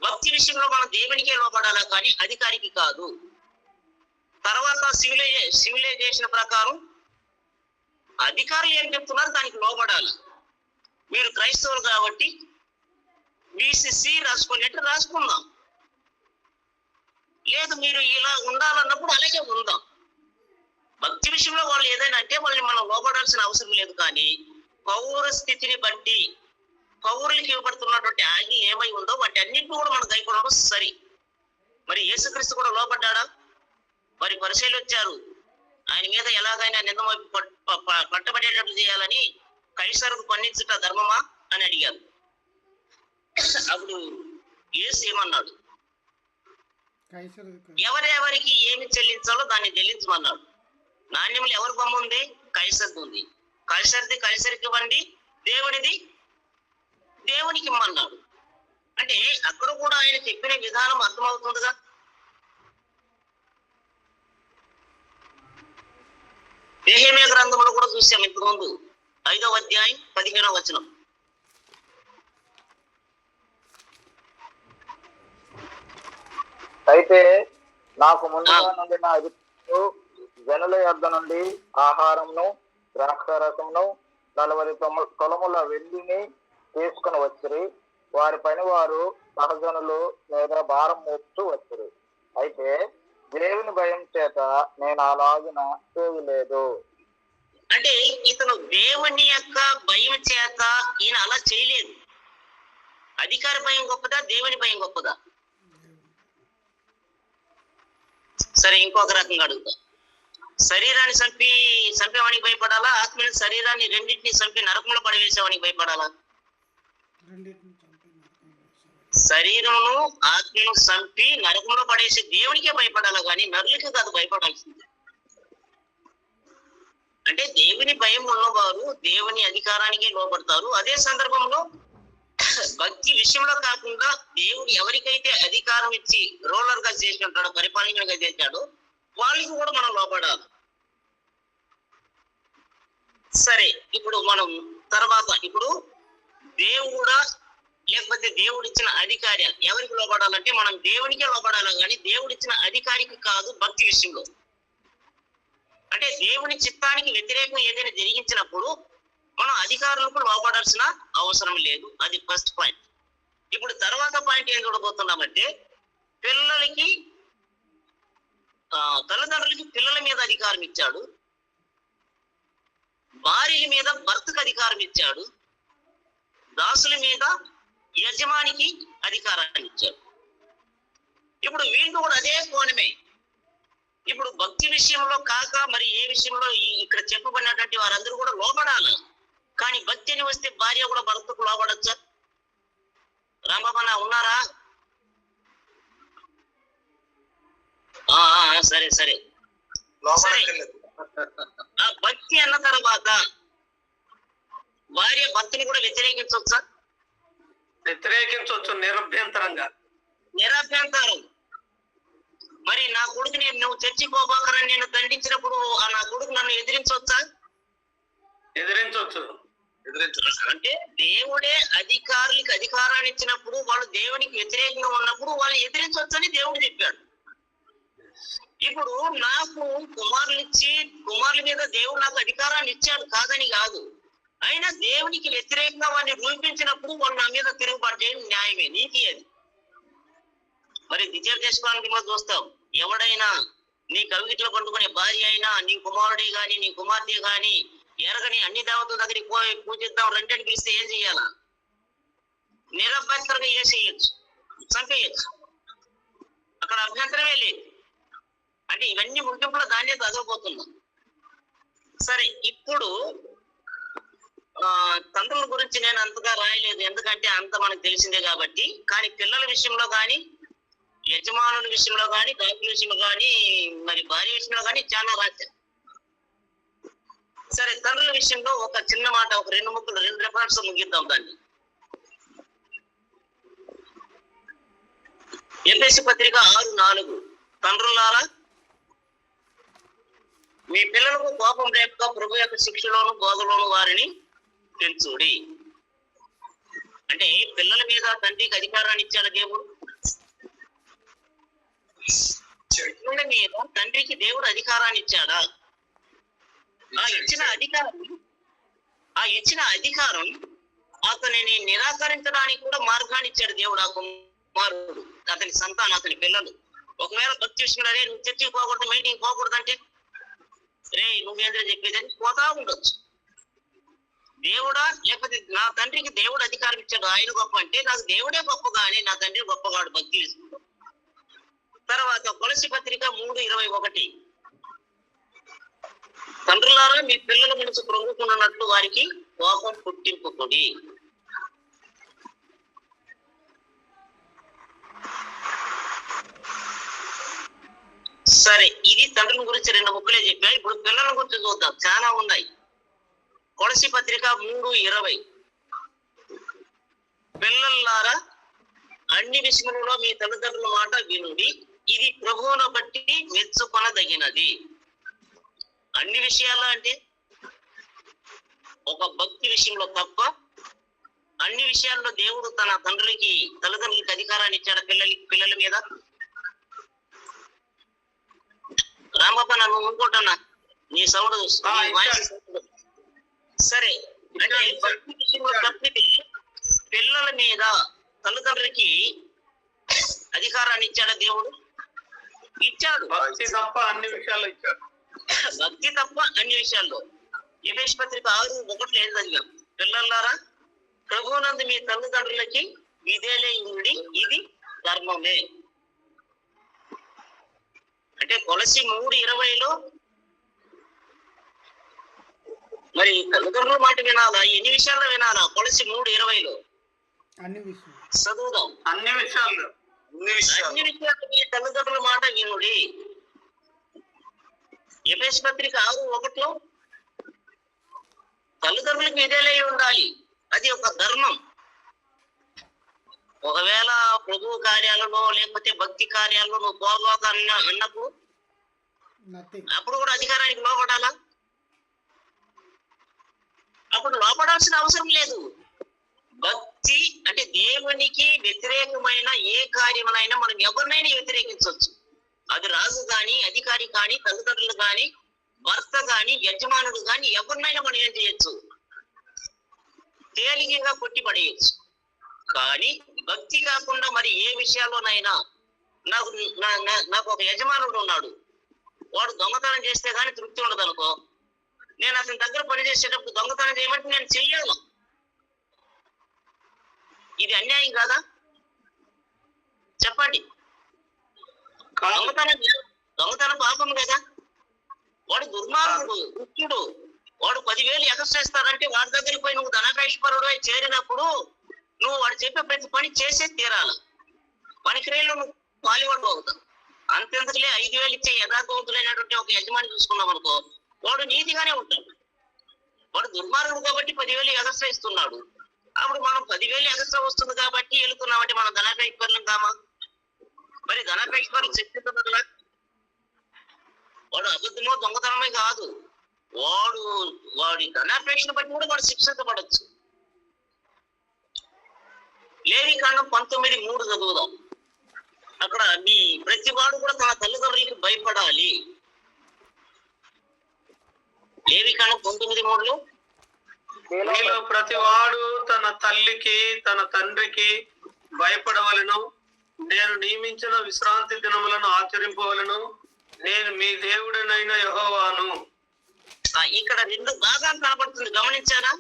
Speaker 1: భక్తి విషయంలో మనం దేవునికే లోపడాలా, కానీ అధికారికి కాదు. తర్వాత సివిలైజేషన్ ప్రకారం అధికారులు ఏం చెప్తున్నారు దానికి లోపడాలి. మీరు క్రైస్తవులు కాబట్టి బీసీసీ రాసుకునేట్టు రాసుకుందాం, లేదు మీరు ఇలా ఉండాలన్నప్పుడు అలాగే ఉందాం. భక్తి విషయంలో వాళ్ళు ఏదైనా అంటే వాళ్ళని మనం లోపడాల్సిన అవసరం లేదు. కానీ పౌర స్థితిని బట్టి పౌరులకి ఇవ్వబడుతున్నటువంటి ఆజ్ఞ ఏమై ఉందో వాటి అన్నింటినీ కూడా మనం గైకొనడం సరి. మరి యేసుక్రీస్తు కూడా లోపడ్డాడా? మరి పరిశీలి వచ్చారు, ఆయన మీద ఎలాగైనా నిందం పట్టబడేటట్లు చేయాలని కైసరుకు పన్నించుట ధర్మమా అని అడిగారు. అప్పుడు యేసు ఏమన్నాడు? ఎవరెవరికి ఏమి చెల్లించాలో దాన్ని చెల్లించమన్నాడు. నాణ్యములు ఎవరి బొమ్మ ఉంది? కైసర్ది ఉంది. కైసర్ది కైసరికి ఇవ్వండి, దేవునిది దేవునికి ఇమ్మన్నాడు. అంటే అక్కడ కూడా ఆయన చెప్పిన విధానం అర్థమవుతుందిగా. నెహెమ్యా గ్రంథంలో కూడా చూసాం ఇంతకుముందు 5వ అధ్యాయం 15వ వచనం.
Speaker 3: అయితే నాకు ముందుగా నుండి నా అధికారులు జనుల యొద్ద నుండి ఆహారంను ద్రాక్షారసమును 40 కొలముల వెండిని తీసుకుని వచ్చిరి. వారి పని వారు సహజనులు మీద భారం మోపుతూ వచ్చిరి. అయితే దేవుని భయం చేత నేను అలాగిన చేయలేదు.
Speaker 1: అంటే ఇతను దేవుని యొక్క భయం చేత ఈయన అలా చేయలేదు. అధికార భయం గొప్పదా, దేవుని భయం గొప్పదా? సరే, ఇంకొక రకంగా అడుగుతా. శరీరాన్ని చంపేవానికి భయపడాలా, ఆత్మని శరీరాన్ని రెండింటిని చంపి నరకంలో పడవేసేవానికి భయపడాలా? శరీరమును ఆత్మను చంపి నరకంలో పడేసే దేవునికే భయపడాలా, కానీ నరులకి కాదు భయపడాల్సింది. అంటే దేవుని భయం ఉన్నవారు దేవుని అధికారానికి లోపడతారు. అదే సందర్భంలో భక్తి విషయంలో కాకుండా దేవుడు ఎవరికైతే అధికారం ఇచ్చి రూలర్ గా చేసి ఉంటాడో, పరిపాలనగా చేశాడో వాళ్ళకి కూడా మనం లోపడాలి. సరే, ఇప్పుడు మనం తర్వాత ఇప్పుడు దేవుడా లేకపోతే దేవుడిచ్చిన అధికారి ఎవరికి లోపడాలంటే మనం దేవునికే లోపడాలి, కానీ దేవుడిచ్చిన అధికారికి కాదు. భక్తి విషయంలో అంటే దేవుని చిత్తానికి వ్యతిరేకం ఏదైనా జరిగించినప్పుడు మనం అధికారులకు లోపడాల్సిన అవసరం లేదు. అది ఫస్ట్ పాయింట్. ఇప్పుడు తర్వాత పాయింట్ ఏం చూడబోతున్నామంటే తల్లిదండ్రులకి పిల్లల మీద అధికారం ఇచ్చాడు, భార్యల మీద భర్తకు అధికారం ఇచ్చాడు, దాసుల మీద యజమానికి అధికారాన్ని ఇచ్చాడు. ఇప్పుడు వీళ్ళు కూడా అదే కోణమే. ఇప్పుడు భక్తి విషయంలో కాక మరి ఏ విషయంలో ఇక్కడ చెప్పబడినటువంటి వారందరూ కూడా లోపడాలి. కానీ భక్తి అని వస్తే భార్య కూడా భర్తకు లోపడచ్చా? రాంబాబన్న ఉన్నారా? సరే సరే ఆ భక్తి అన్న తర్వాత భార్య భర్తని కూడా వ్యతిరేకించవచ్చా?
Speaker 2: వ్యతిరేకించవచ్చు,
Speaker 1: నిరభ్యంతరం. మరి నా కొడుకుని నువ్వు చర్చికి పోబాకరని నేను దండించినప్పుడు ఆ నా కొడుకు నన్ను ఎదిరించవచ్చా?
Speaker 2: ఎదిరించవచ్చు.
Speaker 1: అంటే దేవుడే అధికారులకు అధికారాన్ని ఇచ్చినప్పుడు వాళ్ళు దేవునికి వ్యతిరేకంగా ఉన్నప్పుడు వాళ్ళు ఎదిరించవచ్చని దేవుడు చెప్పాడు. ఇప్పుడు నాకు కుమారుల మీద దేవుడు నాకు అధికారాన్ని ఇచ్చాడు కాదని కాదు, అయినా దేవునికి వ్యతిరేకంగా వాడిని రూపించినప్పుడు వాళ్ళు నా మీద తిరుగుబాటు చేయడం న్యాయమే, నీతి అది. మరి ద్వితీయోపదేశకాండంలో చూస్తాం, ఎవడైనా నీ కవిగిట్లో పండుకునే భార్య అయినా, నీ కుమారుడి గాని నీ కుమార్తె గాని ఎరగని అన్ని దేవతల దగ్గరికి పోయి పూజిద్దాం రండి అని పిలిస్తే ఏం చెయ్యాలా? నిరభ్యంతరంగా వేసేయచ్చు, చంపేయచ్చు, అక్కడ అభ్యంతరమే లేదు. అంటే ఇవన్నీ ముగింపులో దాన్నే చదవబోతున్నాం. సరే, ఇప్పుడు తండ్రుల గురించి నేను అంతగా రాయలేదు, ఎందుకంటే అంత మనకు తెలిసిందే కాబట్టి. కానీ పిల్లల విషయంలో కానీ, యజమానుల విషయంలో కానీ, దాకుల విషయంలో కానీ, మరి భార్య విషయంలో కానీ చాలా రాశారు. సరే, తండ్రుల విషయంలో ఒక చిన్న మాట, ఒక 2 ముక్కలు 2 రెఫరెన్స్ ముగిద్దాం దాన్ని. ఎఫెసీ పత్రిక 6:4, తండ్రులారా మీ పిల్లలకు కోపం రేపక ప్రభు యొక్క శిక్షలోను బోధలోను వారిని పెంచుడి. అంటే పిల్లల మీద తండ్రికి అధికారాన్ని ఇచ్చాడు దేవుడు. పిల్లల మీద తండ్రికి దేవుడు అధికారాన్ని ఇచ్చాడా? ఆ ఇచ్చిన అధికారం అతనిని నిరాకరించడానికి కూడా మార్గాన్ని ఇచ్చాడు దేవుడు. ఆ కుమారుడు, అతని సంతానం, అతని పిల్లలు ఒకవేళ భక్తి విషయంలో రే నువ్వు చర్చికి పోకూడదు, మీటింగ్ పోకూడదు అంటే రే నువ్వేంద్ర చెప్పేదని పోతా ఉండొచ్చు. దేవుడా, లేకపోతే నా తండ్రికి దేవుడు అధికారం ఇచ్చాడు, ఆయన గొప్ప అంటే నాకు దేవుడే గొప్ప కానీ నా తండ్రి గొప్పగాడు భక్తి విషయంలో. తర్వాత కొలసీ పత్రిక 3:21, తండ్రులారా మీ పిల్లల మనసు ప్రొంగుకున్నట్లు వారికి కోపం పుట్టింపుకుడి. సరే, ఇది తండ్రుల గురించి 2 ముక్కలే చెప్పా. ఇప్పుడు పిల్లల గురించి చూద్దాం, చాలా ఉన్నాయి. కొలసీ పత్రిక 3:20, పిల్లలారా అన్ని విషయములలో మీ తల్లిదండ్రుల మాట వినుడి, ఇది ప్రభువును బట్టి మెచ్చుకొనదగినది. అన్ని విషయాల్లో అంటే ఒక భక్తి విషయంలో తప్ప అన్ని విషయాల్లో దేవుడు తన తల్లిదండ్రులకి అధికారాన్ని ఇచ్చాడు పిల్లల మీద. రామప్ప నన్ను అనుకుంటున్నా, నీ సౌండ్ సరే. అంటే భక్తి విషయంలో తప్పితే పిల్లల మీద తల్లిదండ్రులకి అధికారాన్ని ఇచ్చాడా దేవుడు? ఇచ్చాడు.
Speaker 2: భక్తి తప్ప అన్ని విషయాల్లో ఇచ్చాడు.
Speaker 1: భక్తి తప్ప అన్ని విషయాల్లో. ఎఫెసీ పత్రిక 6:1 ఏం చదివాం? పిల్లలారా ప్రభువునందు మీ తల్లిదండ్రులకి విధేయుడి, ఇది ధర్మమే. అంటే కొలసీ 3:20లో మరి తల్లిదండ్రుల మాట వినాలా? ఎన్ని విషయాల్లో వినాలా? కొలసీ 3:20లో చదువుదాం.
Speaker 2: అన్ని విషయాల్లో
Speaker 1: మీ తల్లిదండ్రుల మాట వినుడి. ఎఫెసీ పత్రిక 6:1లో తల్లిదండ్రులకు విధేయులై ఉండాలి, అది ఒక ధర్మం. ఒకవేళ ప్రభు కార్యాలలో లేకపోతే భక్తి కార్యాలలో నువ్వు పోగోతానని అన్నప్పుడు అప్పుడు కూడా అధికారానికి లోపడాలా? అప్పుడు లోపడాల్సిన అవసరం లేదు. భక్తి అంటే దేవునికి వ్యతిరేకమైన ఏ కార్యమునైనా మనం ఎవరినైనా వ్యతిరేకించవచ్చు. అది రాజు కానీ, అధికారి కానీ, తల్లిదండ్రులు కానీ, భర్త కానీ, యజమానుడు కానీ, ఎవరినైనా మనం ఏం చేయొచ్చు? తేలికగా కొట్టి పడేయచ్చు. కానీ భక్తి కాకుండా మరి ఏ విషయాల్లోనైనా నాకు ఒక యజమానుడు ఉన్నాడు, వాడు దొంగతనం చేస్తే గానీ తృప్తి ఉండదు అనుకో, నేను అతని దగ్గర పనిచేసేటప్పుడు దొంగతనం చేయమంటే నేను చెయ్యాను. ఇది అన్యాయం కాదా? చెప్పండి. దొంగతనం పాపం కదా? వాడు దుర్మార్గుడు, దుష్టుడు, వాడు 10,000 ఎగస్ట్రేస్తాడంటే వాడి దగ్గరికి పోయి నువ్వు ధనాపేక్షపరుడు అయి చేరినప్పుడు నువ్వు వాడు చెప్పే ప్రతి పని చేసే తీరాలి. పనికిరేళ్ళు నువ్వు పాలివాడు అవుతావు. అంతెందుకులే 5,000 ఇచ్చే యథార్థవంతులైనటువంటి ఒక యజమాని చూసుకున్నాం అనుకో, వాడు నీతిగానే ఉంటాడు. వాడు దుర్మార్గుడు కాబట్టి 10,000 ఎగస్ట్రా ఇస్తున్నాడు. అప్పుడు మనం 10,000 ఎగస్ట్రా వస్తుంది కాబట్టి వెళుతున్నామంటే మనం ధనాపేక్షపరులం కామా? మరి ధనాపేక్షపరులు వాడి ధనాపేక్షను బట్టి కూడా వాడు శిక్షించబడచ్చు. లేవికాండం 19:3 చదువుదాం. అక్కడ మీ ప్రతి వాడు కూడా తన తల్లిదండ్రులకి భయపడాలి. లేవికాండం 19:3
Speaker 2: మీలో ప్రతి వాడు తన తల్లికి తన తండ్రికి భయపడవలను, నేను నియమించిన విశ్రాంతి దినములను ఆచరింపవలను, నేను మీ దేవుడనైన యెహోవాను.
Speaker 1: ఇక్కడ 2 భాగాలు కనబడుతుంది, గమనించారా?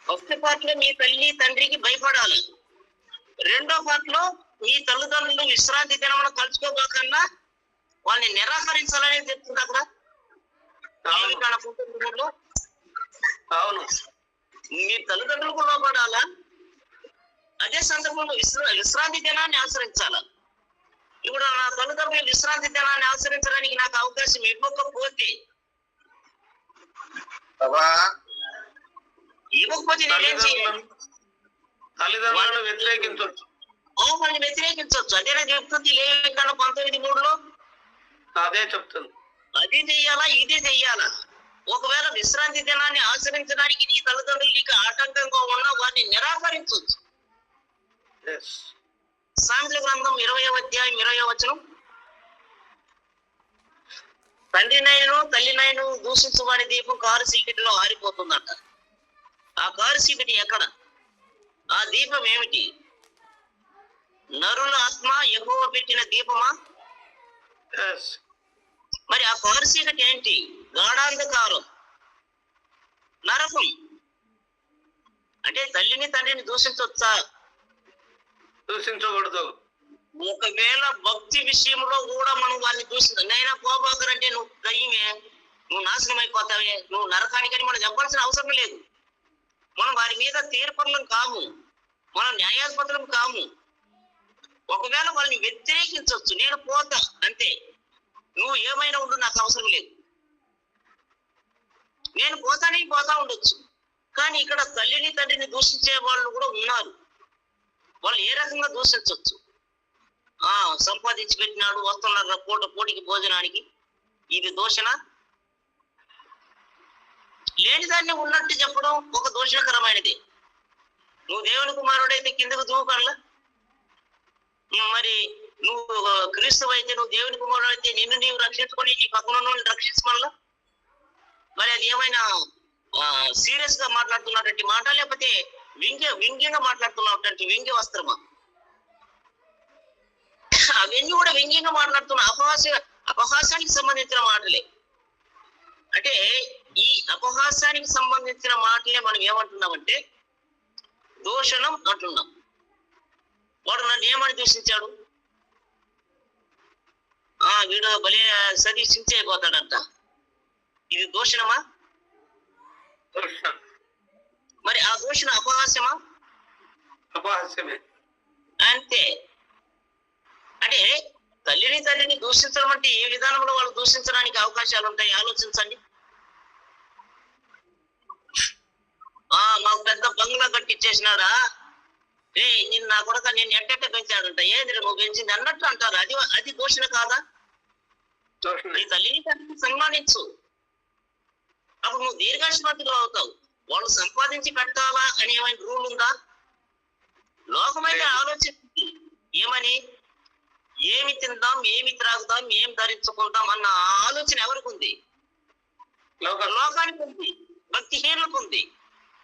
Speaker 1: ఫస్ట్ పార్ట్ లో మీ తల్లి తండ్రికి భయపడాలి, రెండో పార్ట్ లో మీ తల్లిదండ్రులు విశ్రాంతి దినమును కలుసుకోబోకన్నా వాళ్ళని నిరాకరించాలని చెప్తుంది అక్కడ.
Speaker 2: అవును,
Speaker 1: మీ తల్లిదండ్రులకు లోపడాలా, అదే సందర్భంలో విశ్రాంతి దినాన్ని ఆచరించాలా. ఇప్పుడు నా తల్లిదండ్రులు విశ్రాంతి దినాన్ని ఆచరించడానికి నాకు అవకాశం ఇవ్వకపోతే నేనేం చేయాలి?
Speaker 2: తల్లిదండ్రులను వ్యతిరేకించవచ్చు,
Speaker 1: వాళ్ళని వ్యతిరేకించవచ్చు. అదేనా చెప్తుంది లేవికాండం 19:3
Speaker 2: అదే చెప్తుంది.
Speaker 1: అది చెయ్యాలా, ఇదే చెయ్యాలా? ఒకవేళ విశ్రాంతి దినాన్ని ఆచరించడానికి నీ తల్లిదండ్రులు నీకు ఆటంకంగా ఉన్నా వారిని నిరాకరించవచ్చు. సామెతల గ్రంథం 20వ అధ్యాయం 20వ వచనం, తండ్రినైను తల్లినైను దూషించు వాడి దీపం కారు చీకటిలో ఆరిపోతుందంట. ఆ కారు చీకటి ఎక్కడ? ఆ దీపం ఏమిటి? నరుల ఆత్మ యెహోవా పెట్టిన దీపమా? మరి ఆ కారు చీకటి ఏంటి? గాఢాంధకారం, నరకం. అంటే తల్లిని తండ్రిని దూషించవచ్చా?
Speaker 2: దూషించకూడదు.
Speaker 1: ఒకవేళ భక్తి విషయంలో కూడా మనం వారిని దూషించాం, నైనా పోబాకరంటే నువ్వు దయ్యమే, నువ్వు నాశనం అయిపోతావే, నువ్వు నరకానికని మనం చెప్పాల్సిన అవసరం లేదు. మనం వారి మీద తీర్పరులం కాము, మనం న్యాయాధిపతులం కాము. ఒకవేళ వాళ్ళని వ్యతిరేకించవచ్చు, నేను పోతా అంతే, నువ్వు ఏమైనా ఉండు నాకు అవసరం లేదు, నేను పోతా ఉండొచ్చు. కానీ ఇక్కడ తల్లిని తండ్రిని దూషించే వాళ్ళు కూడా ఉన్నారు. వాళ్ళు ఏ రకంగా దూషించవచ్చు? సంపాదించి పెట్టినాడు, వస్తున్నారు పోటీకి భోజనానికి, ఇది దూషణ. లేని దాన్ని ఉన్నట్టు చెప్పడం ఒక దూషణకరమైనది. నువ్వు దేవుని కుమారుడైతే కిందకు దూకల్లా, మరి నువ్వు క్రీస్తు అయితే, నువ్వు దేవుని కుమారుడు అయితే నిన్ను నీవు రక్షించుకొని నీ పక్కన రక్షించుకోవాలా? మరి అది ఏమైనా సీరియస్ గా మాట్లాడుతున్నటువంటి మాట, లేకపోతే వ్యంగ్యంగా మాట్లాడుతున్నటువంటి వ్యంగ్య వస్త్రమా? అవన్నీ కూడా వ్యంగ్యంగా మాట్లాడుతున్న అపహాసానికి సంబంధించిన మాటలే. అంటే ఈ అపహాసానికి సంబంధించిన మాటలే మనం ఏమంటున్నామంటే దూషణం అంటున్నాం. వాడు నన్ను ఏమని దూషించాడు? వీడు బలి సరి సించైపోతాడంట. ఇది దూషణమా? మరి ఆ దూషణ అపహాస్యమా?
Speaker 2: అపహాస్యమే.
Speaker 1: అంతే. అంటే తల్లిని దూషించడం అంటే ఏ విధానంలో వాళ్ళు దూషించడానికి అవకాశాలు ఉంటాయి ఆలోచించండి. మాకు పెద్ద బంగ్లా కట్టించేసినాడా, నిన్ను నా కొడుక నేను ఎట్టెట్ట పెంచాడంట, ఏది నువ్వు పెంచింది అన్నట్టు అంటారు. అది దూషణ కాదా? నీ తల్లిని తండ్రిని సన్మానించు, అప్పుడు నువ్వు దీర్ఘాయుష్మంతుడు అవుతావు. వాళ్ళు సంపాదించి పెట్టాలా అని ఏమైనా రూల్ ఉందా? లోకమైతే ఆలోచించి ఏమని, ఏమి తిందాం, ఏమి త్రాగుదాం, ఏం ధరించుకుందాం అన్న ఆలోచన ఎవరికి ఉంది? లోకానికి ఉంది, భక్తిహీనులకు ఉంది.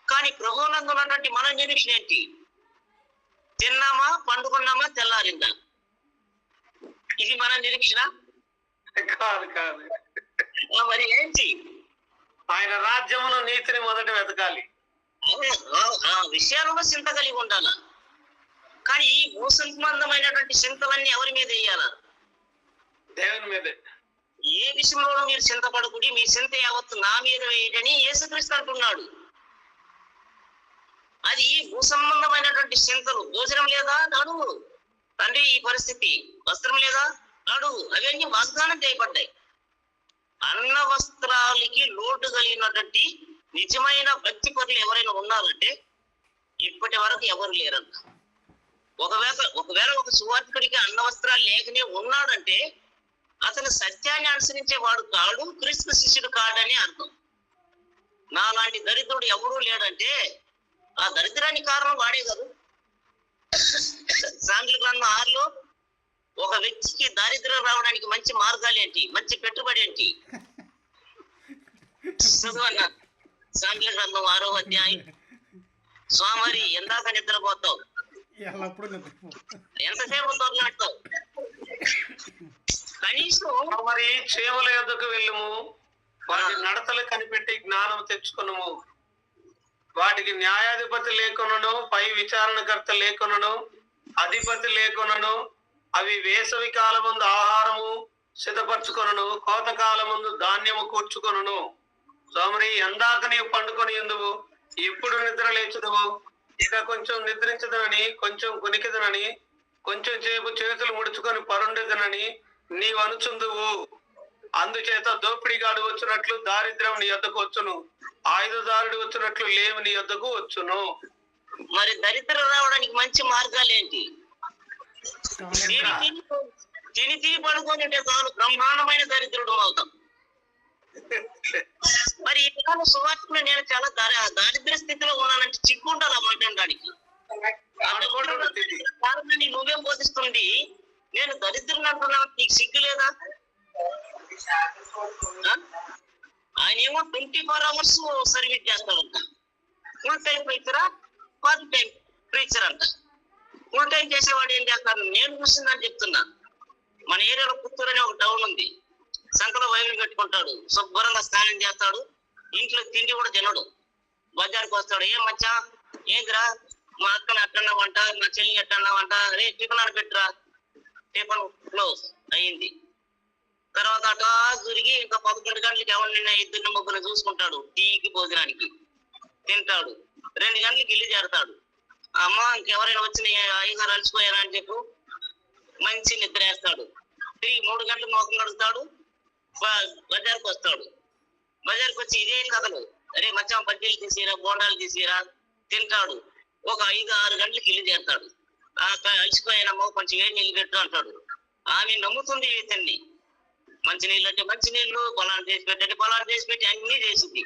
Speaker 1: కానీ ప్రభువునందు ఉన్నటువంటి మన నిరీక్షణ ఏంటి? తిన్నామా, పండుకున్నామా, తెల్లారిందా? ఇది మన నిరీక్షణ
Speaker 2: కాదు.
Speaker 1: మరి ఏంటి?
Speaker 2: ఆయన రాజ్యమును నీతిని మొదట వెతకాలి.
Speaker 1: ఆ విషయాలలో చింత కలిగి ఉండాల. కానీ ఈ భూసంబంధమైనటువంటి చింతలన్నీ ఎవరి మీద వేయాలా?
Speaker 2: దేవుని మీదే.
Speaker 1: ఏ విషయంలో మీరు చింతపడకూడి, మీ చింత యావత్తు నా మీద వేయడని యేసుక్రీస్తు అంటున్నాడు. అది భూ సంబంధమైనటువంటి చింతలు. భోజనం లేదా అడుగు, తండ్రి ఈ పరిస్థితి, వస్త్రం లేదా అడుగు, అవన్నీ వాగ్దానం చేయబడ్డాయి. అన్న వస్త్రాలకి లోటు కలిగినటువంటి నిజమైన భక్తి పరులు ఎవరైనా ఉన్నారంటే ఇప్పటి వరకు ఎవరు లేరంట. ఒకవేళ ఒక సువార్థికుడికి అన్న వస్త్రాలు లేకనే ఉన్నాడంటే అతను సత్యాన్ని అనుసరించేవాడు కాడు, క్రీస్తు శిష్యుడు కాడని అర్థం. నాలాంటి దరిద్రుడు ఎవడూ లేడంటే ఆ దరిద్రానికి కారణం వాడే కాదు. సాంఘిక గ్రంథం 6లో ఒక వ్యక్తికి దారిద్ర్యం రావడానికి మంచి మార్గాలు ఏంటి, మంచి పెట్టుబడి ఏంటి చదువు అన్న. సాంఘిక గ్రంథం 6వ అధ్యాయం. సోమరి ఎందాక నిద్రపోతావు, ఎంతసేపు దొరలాడతావు? కనీసం
Speaker 2: మరి చేమల యొద్దకు వెళ్ళుము, వాటి నడతలు కనిపెట్టి జ్ఞానం తెచ్చుకున్నాము. వాటికి న్యాయాధిపతి లేకునను, పై విచారణకర్త లేకునను, అధిపతి లేకునను, అవి వేసవి కాలమందు ఆహారము సిద్ధపరచుకొనను, కోతకాలమందు ధాన్యము కూర్చుకొనను. సోమరి ఎందాక నీవు పండుకొని ఎందువు, ఎప్పుడు నిద్ర లేచుదువు? ఇక కొంచెం నిద్రించదనని, కొంచెం కునికిదనని, కొంచెం సేపు చేతులు ముడుచుకొని పరుండేదనని నీవు అనుచుందువు. అందుచేత దోపిడిగాడు వచ్చినట్లు దారిద్ర్యం నీ యొద్దకు వచ్చును, ఆయుధదారుడు వచ్చినట్లు లేవు నీ యొద్దకు వచ్చును.
Speaker 1: మరి దరిద్రం రావడానికి మంచి మార్గాలు ఏంటి? తిని తిని పడుకొని ఉంటే చాలు, బ్రహ్మాండమైన దరిద్రుడు అవుతాం. మరి ఈ పిల్లలు సువార్తలు నేను చాలా దారిద్ర్య స్థితిలో ఉన్నానంటే చిక్కుంటాను మాట్లాడడానికి. కారణాన్ని నువ్వేం బోధిస్తుంది? నేను దరిద్రులు అంటున్నాను, నీకు సిగ్గు లేదా? ఆయన ఏమో 24 hours సర్వీస్ చేస్తాడంట. ఫుల్ టైం ప్రీచరా, పార్ట్ టైం ప్రీచర్ అంట. ఫుల్ టైం చేసేవాడు ఏం చేస్తాడు? నేను చూసిందని చెప్తున్నా. మన ఏరియాలో పుత్తూరు అనే ఒక టౌన్ ఉంది. సంకలో వైర్లు కట్టుకుంటాడు, శుభ్రంగా స్నానం చేస్తాడు, ఇంట్లో తిండి కూడా తినడు. బజార్కి వస్తాడు, ఏం మచ్చా ఏంద్రా మా అక్కని అట్టన్నావంట, మా చెల్లి ఎట్టన్నావంట, రే టిఫిన్ అని పెట్టురా. టిఫిన్ క్లోజ్ అయ్యింది. తర్వాత అటా తిరిగి ఇంకా 11 గంటలకి ఎవరినైనా 2 ముగ్గురు చూసుకుంటాడు, టీకి భోజనానికి తింటాడు. 2 గంటలకి ఇల్లు చేరతాడు. అమ్మ ఇంకెవరైనా వచ్చిన అయ్యగారు అలసిపోయారా అని చెప్పు మంచి నిద్ర వేస్తాడు. తిరిగి 3 గంటలకు మోకం కడుగుతాడు, బజార్కి వస్తాడు. బజార్కి వచ్చి ఇదే కథలు, అరే మచ్చా బజ్జీలు తీసిరా, బోండాలు తీసిరా, తింటాడు. ఒక 5-6 గంటలకి ఇల్లు చేరతాడు. అలసిపోయానమ్మో కొంచెం వేడి నీళ్ళు పెట్టు అంటాడు. ఆమె నమ్ముతుంది ఇతన్ని. మంచినీళ్ళు అంటే మంచినీళ్ళు, పొలాన్ని చేసి పెట్టండి పొలాన్ని చేసి పెట్టి అన్ని చేసింది.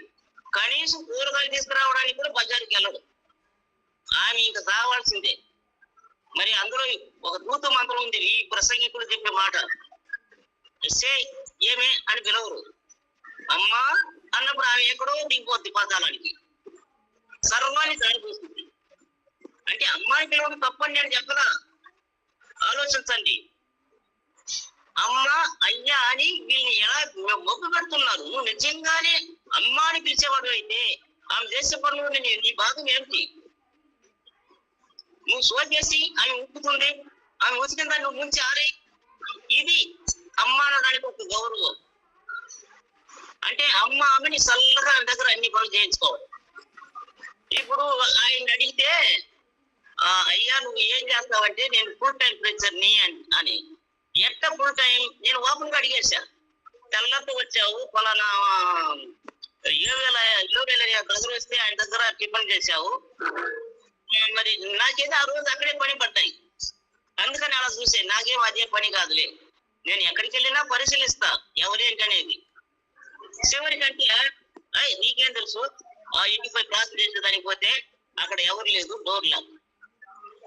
Speaker 1: కనీసం కూరగాయలు తీసుకురావడానికి కూడా బజార్కి వెళ్ళడు. ఆమె ఇంకా కావాల్సిందే. మరి అందులో ఒక దూత మంత్రం ఉంది. ఈ ప్రసంగికుడు చెప్పే మాట, సే ఏమే అని పిలవరు. అమ్మా అన్నప్పుడు ఆమె ఎక్కడో దిగిపోద్ది పాతాళానికి, సర్వాన్ని దారిపోతుంది. అంటే అమ్మాయి పిలవడం తప్పని నేను చెప్పనా? ఆలోచించండి. అమ్మ అయ్యా అని వీళ్ళని ఎలా మొగ్గు పెడుతున్నారు. నువ్వు నిజంగానే అమ్మ అని పిలిచేవాడు అయితే ఆమె చేసే పనులు నీ భాగం ఏమిటి? నువ్వు సో చేసి ఆమె ఉప్పుతుంది, ఆమె ఉతికిన దాన్ని నువ్వు ముంచి ఆరే, ఇది అమ్మ అనడానికి ఒక గౌరవం. అంటే అమ్మ ఆమెని చల్లగా ఆమె దగ్గర అన్ని పనులు చేయించుకోవాలి. ఇప్పుడు ఆయన అడిగితే అయ్యా నువ్వు ఏం చేస్తావంటే నేను ఫుల్ టైం ప్రీచర్ని అని. ఎట్ట ఫుల్ టైం? నేను ఓపెన్ గా అడిగేశా. తెల్లతో వచ్చావు, పలానా 7,000 బ్రదర్ వస్తే ఆయన దగ్గర టిఫిన్ చేశావు, మరి నాకేదో ఆ రోజు అక్కడే పని పడ్డాయి, అందుకని అలా చూసే. నాకేం అదే పని కాదులే, నేను ఎక్కడికి వెళ్ళినా పరిశీలిస్తా ఎవరేంటనేది. చివరికంటే నీకేం తెలుసు, ఆ ఇంటికి పోయి ప్రార్థన చేసేదానికి పోతే అక్కడ ఎవరు లేదు, డోర్ లాక్.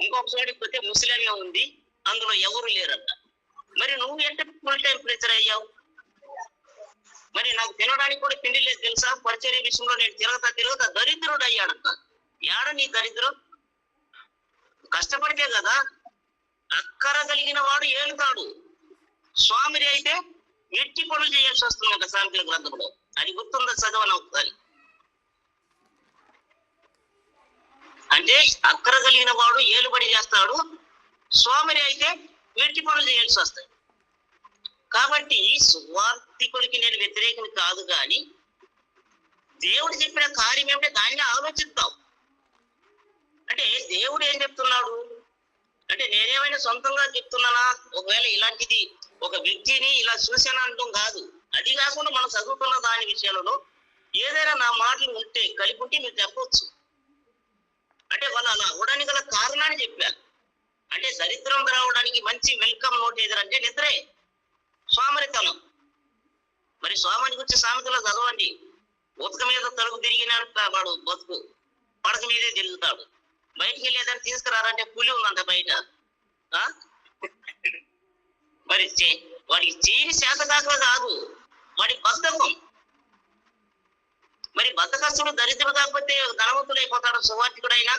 Speaker 1: ఇంకొక చోటికి పోతే ముస్లింగా ఉంది, అందులో ఎవరు లేరంట. మరి నువ్వు ఎంత ఫుల్ టైం ప్రీచర్ అయ్యావు? మరి నాకు తినడానికి కూడా తిండి లేదు తెలుసా? పరిచర్య విషయంలో నేను తిరుగుతా దరిద్రుడు అయ్యాడంట. ఏడ నీ దరిద్రం? కష్టపడితే కదా. అక్కర కలిగిన వాడు ఏలుతాడు, స్వామిని అయితే వెట్టి పనులు చేయాల్సి వస్తుందంట సామెతల గ్రంథంలో. అది గుర్తుందా? చదవను ఒకసారి. అంటే అక్కర కలిగిన వాడు ఏలుబడి చేస్తాడు, స్వామిని అయితే వెట్టి పనులు చేయాల్సి వస్తాయి. కాబట్టి సువార్థికుడికి నేను వ్యతిరేకం కాదు, కానీ దేవుడు చెప్పిన కార్యం ఏమిటో దాన్ని ఆలోచిద్దాం. అంటే దేవుడు ఏం చెప్తున్నాడు అంటే నేనేమైనా సొంతంగా చెప్తున్నానా? ఒకవేళ ఇలాంటిది ఒక వ్యక్తిని ఇలా చూసాను అంటాం కాదు. అది కాకుండా మనం చదువుతున్న దాని విషయంలో ఏదైనా నా మాటలు ఉంటే కలిపి ఉంటే మీరు చెప్పవచ్చు. అంటే వాళ్ళు అలా అవడానికి గల కారణాన్ని చెప్పారు. అంటే దరిద్రం రావడానికి మంచి వెల్కమ్ నోట్ ఏదంటే నిద్రే. సోమరితనం. మరి సోమని గురించి సామెతలో చదవండి. ఉతక మీద తలుపు తిరిగినంత వాడు బతుకు, పడక మీదే తిరుగుతాడు. బయటికి వెళ్ళేదాన్ని తీసుకురారంటే పులి ఉందంట బయట. మరి వాడికి చేరి శాతకాక కాదు, వాడి బద్ధకం. మరి బద్ధకస్తుడు దరిద్రుడు కాకపోతే ధనవంతుడు అయిపోతాడు సువార్థికుడైనా.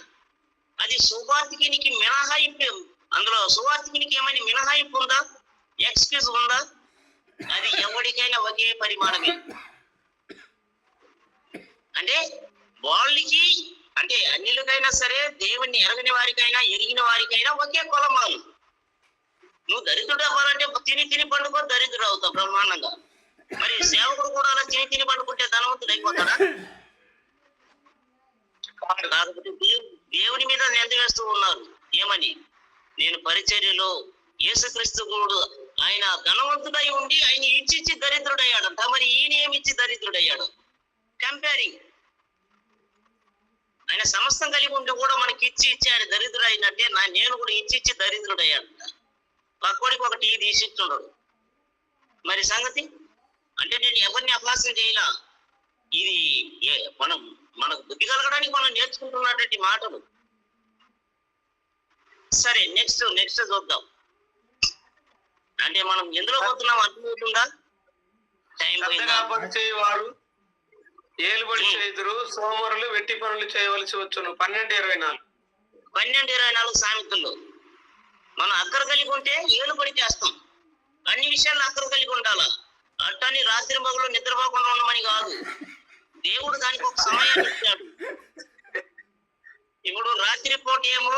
Speaker 1: అది సువార్థికునికి మినహాయింపు. అందులో సువార్థికునికి ఏమైనా మినహాయింపు ఉందా, ఎక్స్క్యూజ్ ఉందా? అది ఎవరికైనా ఒకే పరిమాణమే. అంటే వాళ్ళకి, అంటే అన్యులకైనా సరే, దేవుణ్ణి ఎరగని వారికైనా ఎరిగిన వారికైనా ఒకే కొలమాలు. నువ్వు దరిద్రుడు అవ్వాలంటే తిని తిని పండుకో, దరిద్రుడు అవుతావు బ్రహ్మాండంగా. మరి సేవకుడు కూడా అలా తిని తిని పండుకుంటే ధనవంతుడు అయిపోతాడా? కాకపోతే దేవుని మీద నింద వేస్తూ ఉన్నారు. ఏమని? నేను పరిచర్యలో యేసుక్రీస్తు కూడా ఆయన ధనవంతుడై ఉండి ఆయన ఇచ్చి దరిద్రుడయ్యాడంట. మరి ఈయన ఏమిచ్చి దరిద్రుడయ్యాడు? కంపేరింగ్. ఆయన సమస్తం కలిగి ఉంటే కూడా మనకి ఇచ్చి ఆయన దరిద్రుడు అయినట్టే నేను కూడా ఇచ్చి దరిద్రుడయ్యాడంట. పక్కోడికి ఒక టీ తీసిచ్చుండడు. మరి సంగతి అంటే నేను ఎవరిని అభాసం చేయలా. ఇది మనకు బుద్ధి కలగడానికి మనం నేర్చుకుంటున్నటువంటి మాటలు. సరే, నెక్స్ట్ చూద్దాం. అంటే మనం ఎందులో పోతున్నాం అర్థమవుతుందా? టైం
Speaker 2: వారు ఏలుబడి చేయుదురు, సోమరులు వెట్టి పనులు చేయవలసి వచ్చును.
Speaker 1: 12:24 సామెతల్లో మనం అక్కర కలిగి ఉంటే ఏలుబడి చేస్తాం. అన్ని విషయాల్లో అక్కర కలిగి ఉండాలా. అట్టని రాత్రి మగలు నిద్రపోకుండా ఉండమని కాదు. దేవుడు దానికి ఒక సమయాన్ని ఇచ్చాడు. ఇప్పుడు రాత్రి పూట ఏమో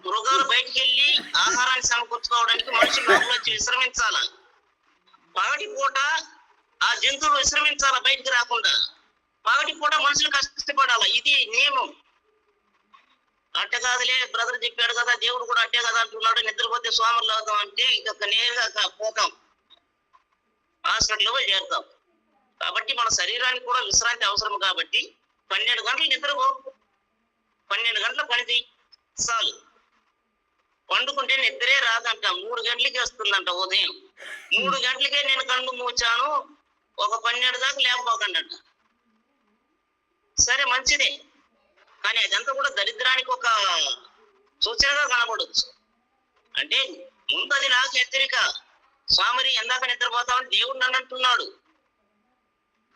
Speaker 1: మృగాలు బయటికి వెళ్ళి ఆహారాన్ని సమకూర్చుకోవడానికి మనుషులు లోపల వచ్చి విశ్రమించాల. పగటి పూట ఆ జంతువులు విశ్రమించాలా బయటికి రాకుండా. పగటి పూట మనుషులు కష్టపడాలా. ఇది నియమం. అట్టే కాదులే, బ్రదర్ చెప్పాడు కదా, దేవుడు కూడా అట్టే కదా అంటున్నాడు, నిద్రపోతే సోమరులు అవుతాం అంటే ఇంకొక నేరుగా పోతాం, హాస్పిటల్లో చేరుతాం. కాబట్టి మన శరీరానికి కూడా విశ్రాంతి అవసరం. కాబట్టి 12 గంటలు నిద్రపో, 12 గంటల పనిది చాలు. పండుకుంటే నిద్రే రాదంట. 3 గంటలకి వస్తుందంట ఉదయం. 3 గంటలకే నేను కళ్ళు మూచాను, ఒక 12 దాకా లేకపోకండి అంట. సరే, మంచిదే. కానీ అదంతా కూడా దరిద్రానికి ఒక సూచనగా కనబడవచ్చు. అంటే ముందు అది నాకు హెచ్చరిక. స్వామిని ఎందాక నిద్రపోతామని దేవుడు నన్ను అంటున్నాడు.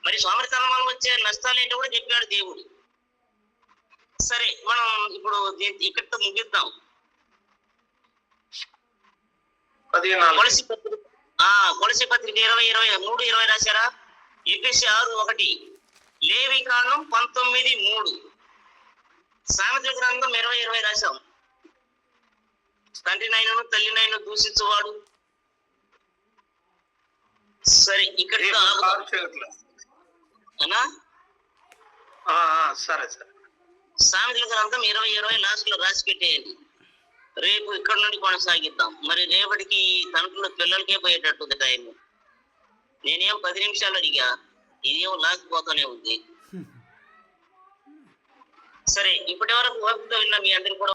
Speaker 1: మరి సోమరితనం వల్ల వచ్చే నష్టాలు ఏంటో కూడా చెప్పాడు దేవుడు. సరే, మనం ఇప్పుడు ఇక్కడితో ముగిద్దాం. కొలసి పత్రిక 20:23 రాశారా? ఎఫెసీ 6:1, లేవి కాండం 19:3, సామెతల గ్రంథం 20:20 రాశాం. తండ్రి నైనను తల్లి నైను దూషించువాడు. సరే, ఇక్కడ
Speaker 2: సరే
Speaker 1: సామెతల గ్రంథం 20:20 లాస్ట్ లో రాసి పెట్టేయండి. రేపు ఇక్కడ నుండి కొనసాగిద్దాం. మరి రేపటికి తండ్రుల పిల్లలకే పోయేటట్టుంది టైం. నేనేం 10 నిమిషాలు అడిగా, ఇదేమో లాగిపోతానే ఉంది. సరే, ఇప్పటి వరకు ఓపికతో విన్న మీ అందరికి కూడా